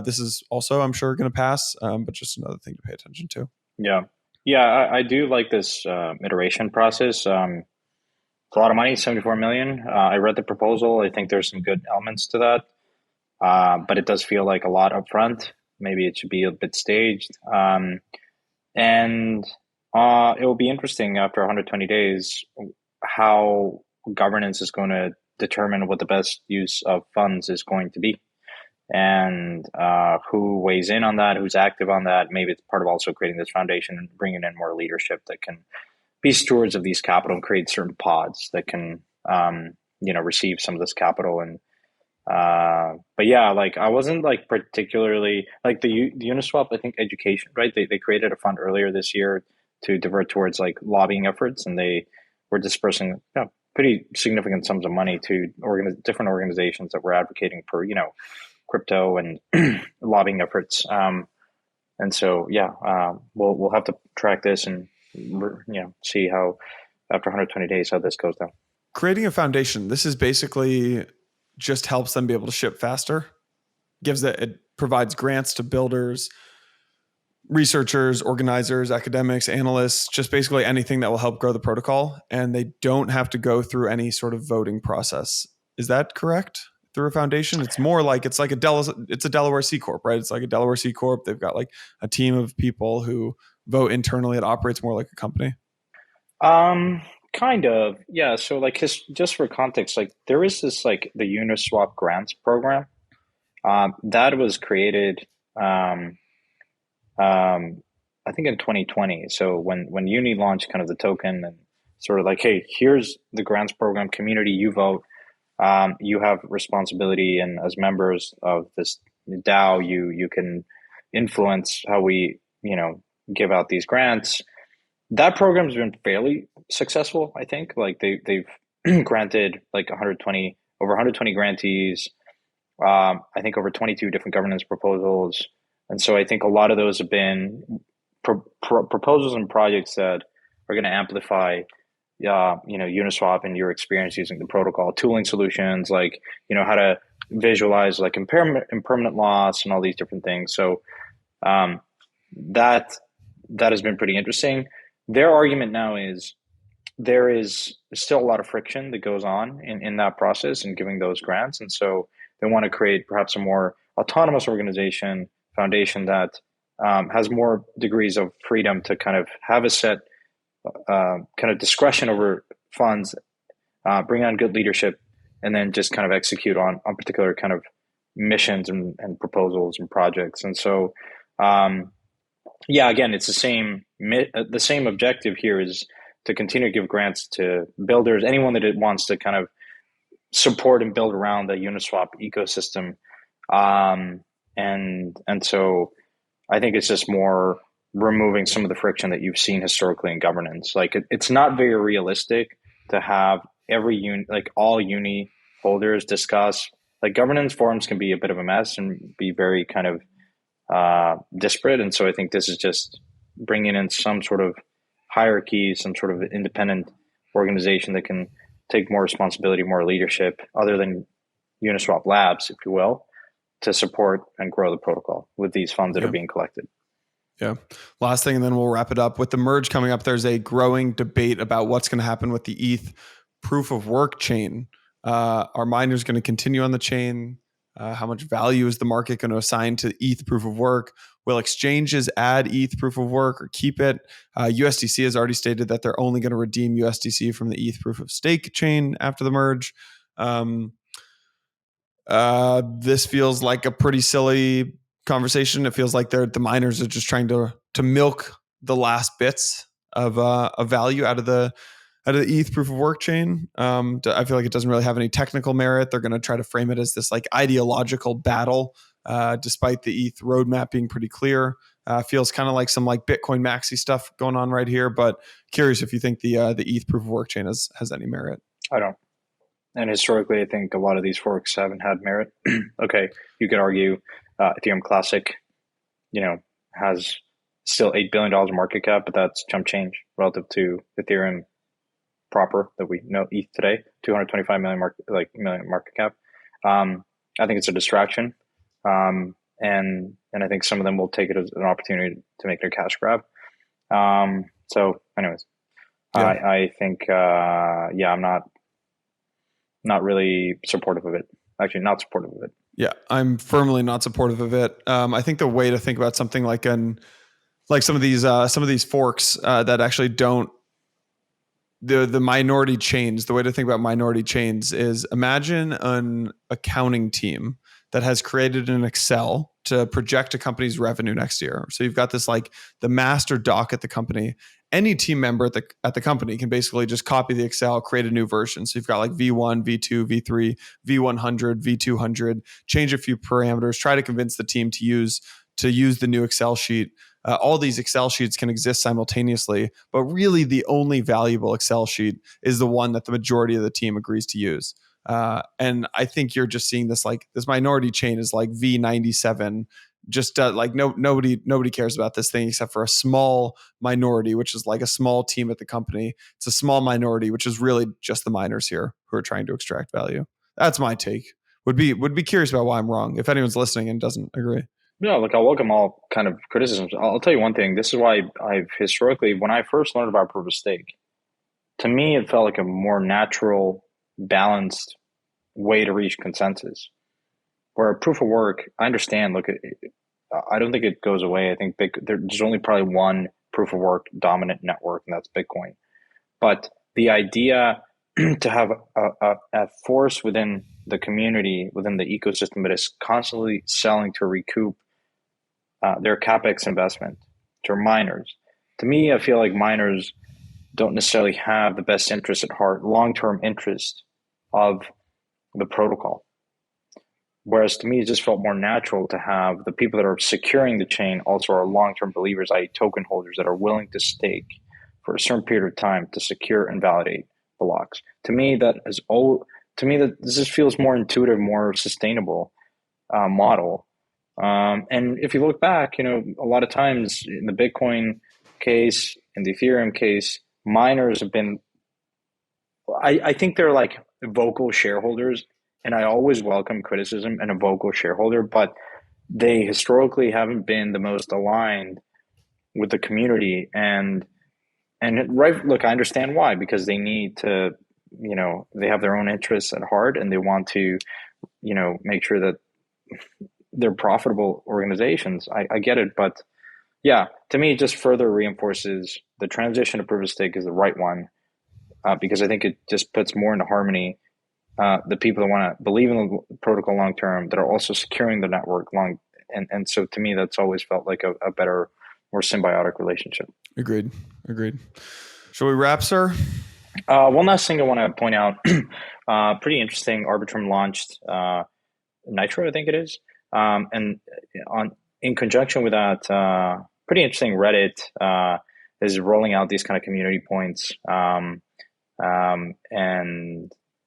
This is also, I'm sure, going to pass, but just another thing to pay attention to. Yeah, I do like this iteration process. It's a lot of money, 74 million. I read the proposal. I think there's some good elements to that, but it does feel like a lot upfront. Maybe it should be a bit staged. And it will be interesting after 120 days how governance is going to determine what the best use of funds is going to be, and who weighs in on that, who's active on that. Maybe it's part of also creating this foundation and bringing in more leadership that can be stewards of these capital and create certain pods that can receive some of this capital. And but yeah, like I wasn't like particularly like the Uniswap, I think education, right? They created a fund earlier this year to divert towards like lobbying efforts, and they were dispersing pretty significant sums of money to different organizations that were advocating for crypto and lobbying efforts. And so we'll have to track this and see how after 120 days how this goes down. Creating a foundation. This is basically just helps them be able to ship faster. It provides grants to builders, researchers, organizers, academics, analysts, just basically anything that will help grow the protocol. And they don't have to go through any sort of voting process. Is that correct? Through a foundation, it's more like it's a Delaware C Corp, right? It's like a Delaware C Corp. They've got like a team of people who vote internally. It operates more like a company. Kind of, yeah. So like just for context, like there is this like the Uniswap grants program that was created I think in 2020. So when Uni launched kind of the token and sort of like, hey, here's the grants program, community, you vote, you have responsibility, and as members of this DAO, you can influence how we give out these grants. That program's been fairly successful, I think. Like they've granted like over 120 grantees. I think over 22 different governance proposals, and so I think a lot of those have been proposals and projects that are going to amplify, Uniswap and your experience using the protocol. Tooling solutions like how to visualize like impermanent loss and all these different things. So that has been pretty interesting. Their argument now is there is still a lot of friction that goes on in that process and giving those grants. And so they want to create perhaps a more autonomous foundation that has more degrees of freedom to kind of have a set kind of discretion over funds, bring on good leadership, and then just kind of execute on particular kind of missions and proposals and projects. And so again, it's the same objective here is to continue to give grants to builders, anyone that wants to kind of support and build around the Uniswap ecosystem. And so I think it's just more removing some of the friction that you've seen historically in governance. Like it's not very realistic to have all Uni holders discuss. Like governance forums can be a bit of a mess and be very kind of disparate. And so I think this is just bringing in some sort of hierarchy, some sort of independent organization that can take more responsibility, more leadership, other than Uniswap Labs, if you will, to support and grow the protocol with these funds that are being collected. Yeah. Last thing, and then we'll wrap it up. With the merge coming up, there's a growing debate about what's going to happen with the ETH proof of work chain. Are miners going to continue on the chain? How much value is the market going to assign to ETH proof of work? Will exchanges add ETH proof of work or keep it? USDC has already stated that they're only going to redeem USDC from the ETH proof of stake chain after the merge. This feels like a pretty silly conversation. It feels like the miners are just trying to milk the last bits of value out of the ETH proof of work chain. I feel like it doesn't really have any technical merit. They're going to try to frame it as this like ideological battle, despite the ETH roadmap being pretty clear. Feels kind of like some like Bitcoin maxi stuff going on right here. But curious if you think the ETH proof of work chain has any merit. I don't. And historically, I think a lot of these forks haven't had merit. Okay, you could argue Ethereum Classic, has still $8 billion market cap, but that's chump change relative to Ethereum proper that we know ETH today, 225 million market cap. I think it's a distraction, and I think some of them will take it as an opportunity to make their cash grab. So, anyways, yeah. I think I'm not really supportive of it. Actually, not supportive of it. Yeah, I'm firmly not supportive of it. I think the way to think about something like some of these forks that actually don't the minority chains. The way to think about minority chains is imagine an accounting team that has created an Excel to project a company's revenue next year. So you've got this like the master doc at the company. Any team member at the company can basically just copy the Excel, create a new version. So you've got like V1, V2, V3, V100, V200, change a few parameters, try to convince the team to use the new Excel sheet. All these Excel sheets can exist simultaneously, but really the only valuable Excel sheet is the one that the majority of the team agrees to use. And I think you're just seeing this like this minority chain is like V97. Just like nobody cares about this thing except for a small minority, which is like a small team at the company. It's a small minority, which is really just the miners here who are trying to extract value. That's my take. Would be curious about why I'm wrong if anyone's listening and doesn't agree. No, look, I welcome all kind of criticisms. I'll tell you one thing. This is why I've historically, when I first learned about proof of stake, to me, it felt like a more natural, balanced way to reach consensus. Where proof of work, I understand, look, I don't think it goes away. I think there's only probably one proof of work dominant network, and that's Bitcoin. But the idea to have a force within the community, within the ecosystem that is constantly selling to recoup their CapEx investment to miners. To me, I feel like miners don't necessarily have the best interest at heart, long-term interest of the protocol. Whereas to me, it just felt more natural to have the people that are securing the chain also are long-term believers, i.e. token holders that are willing to stake for a certain period of time to secure and validate blocks. To me, that this just feels more intuitive, more sustainable model. And if you look back, a lot of times in the Bitcoin case, in the Ethereum case, miners have been, I think they're like vocal shareholders, and I always welcome criticism and a vocal shareholder, but they historically haven't been the most aligned with the community. And right, look, I understand why, because they need to, they have their own interests at heart, and they want to, make sure that they're profitable organizations. I get it, but yeah, to me, it just further reinforces the transition to proof of stake is the right one, because I think it just puts more into harmony the people that want to believe in the protocol long term, that are also securing the network long. And so to me, that's always felt like a better, more symbiotic relationship. Agreed. Shall we wrap, sir? One last thing I want to point out, pretty interesting. Arbitrum launched Nitro, I think it is. And in conjunction with that, pretty interesting, Reddit is rolling out these kind of community points.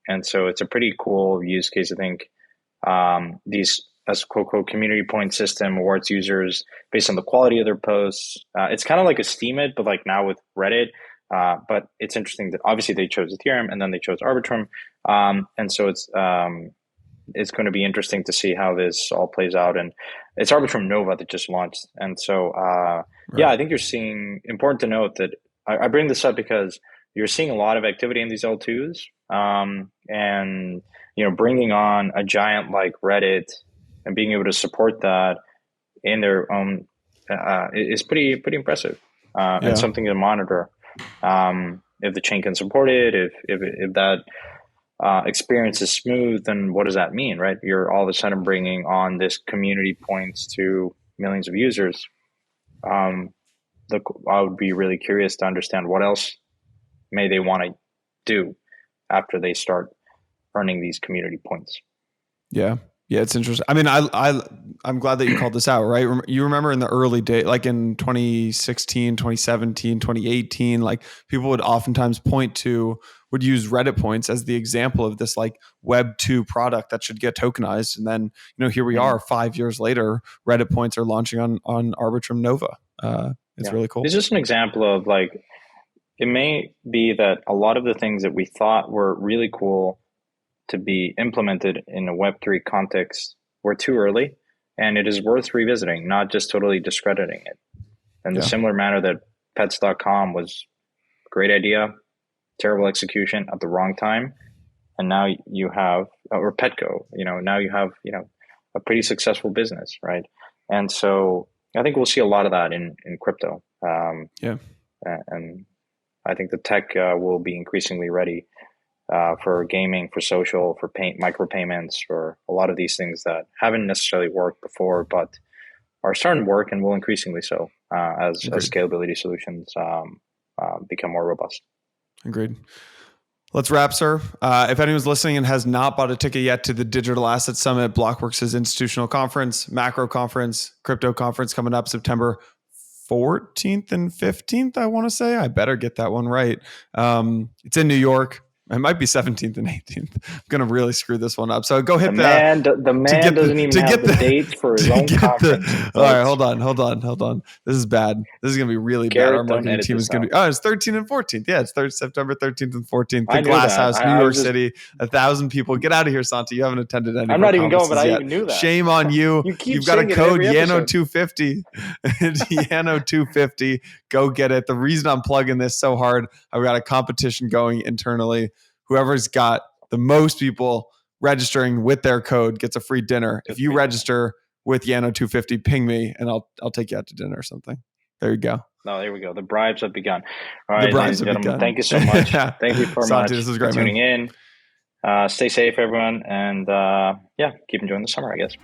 And so it's a pretty cool use case, I think. These as quote community point system awards users based on the quality of their posts. It's kind of like a Steemit, but like now with Reddit. But it's interesting that obviously they chose Ethereum and then they chose Arbitrum. And so it's going to be interesting to see how this all plays out. And it's Arbitrum Nova that just launched. And so, yeah, I think you're seeing, important to note that I bring this up because you're seeing a lot of activity in these L2s. And, bringing on a giant like Reddit and being able to support that in their own is pretty impressive, and something to monitor. If the chain can support it, if that experience is smooth, then what does that mean, right? You're all of a sudden bringing on this community points to millions of users. I would be really curious to understand what else may they want to do after they start earning these community points. Yeah. Yeah, it's interesting. I mean, I'm glad that you called this out, right? You remember in the early day, like in 2016, 2017, 2018, like people would oftentimes would use Reddit points as the example of this like Web 2 product that should get tokenized. And then, here we are 5 years later, Reddit points are launching on Arbitrum Nova. It's really cool. It's just an example of like, it may be that a lot of the things that we thought were really cool to be implemented in a Web3 context were too early, and it is worth revisiting, not just totally discrediting it. In the similar manner that pets.com was a great idea, terrible execution at the wrong time, and now you have, or Petco, now you have, a pretty successful business, right? And so I think we'll see a lot of that in crypto. And I think the tech will be increasingly ready for gaming, for social, for micropayments, for a lot of these things that haven't necessarily worked before, but are starting to work and will increasingly so as scalability solutions become more robust. Agreed. Let's wrap, sir. If anyone's listening and has not bought a ticket yet to the Digital Asset Summit, Blockworks' institutional conference, macro conference, crypto conference coming up September 14th and 15th, I want to say. I better get that one right. It's in New York. It might be 17th and 18th. I'm going to really screw this one up. So go hit the man doesn't even have the dates for his own conference. All right, hold on. This is bad. This is going to be really bad. Our marketing team is going to be, it's 13th and 14th. Yeah, it's September 13th and 14th. The Glass House, New York City, 1,000 people. Get out of here, Santi. You haven't attended any. I'm not even going, but I even knew that. Shame on you. You've got a code, Yano250. Yano250. Go get it. The reason I'm plugging this so hard, I've got a competition going internally. Whoever's got the most people registering with their code gets a free dinner. If you register with Yano250, ping me and I'll take you out to dinner or something. There you go. No, there we go. The bribes have begun. All right, ladies and gentlemen, thank you so much. Thank you for Santi, this is great, tuning in. Stay safe, everyone, and keep enjoying the summer, I guess.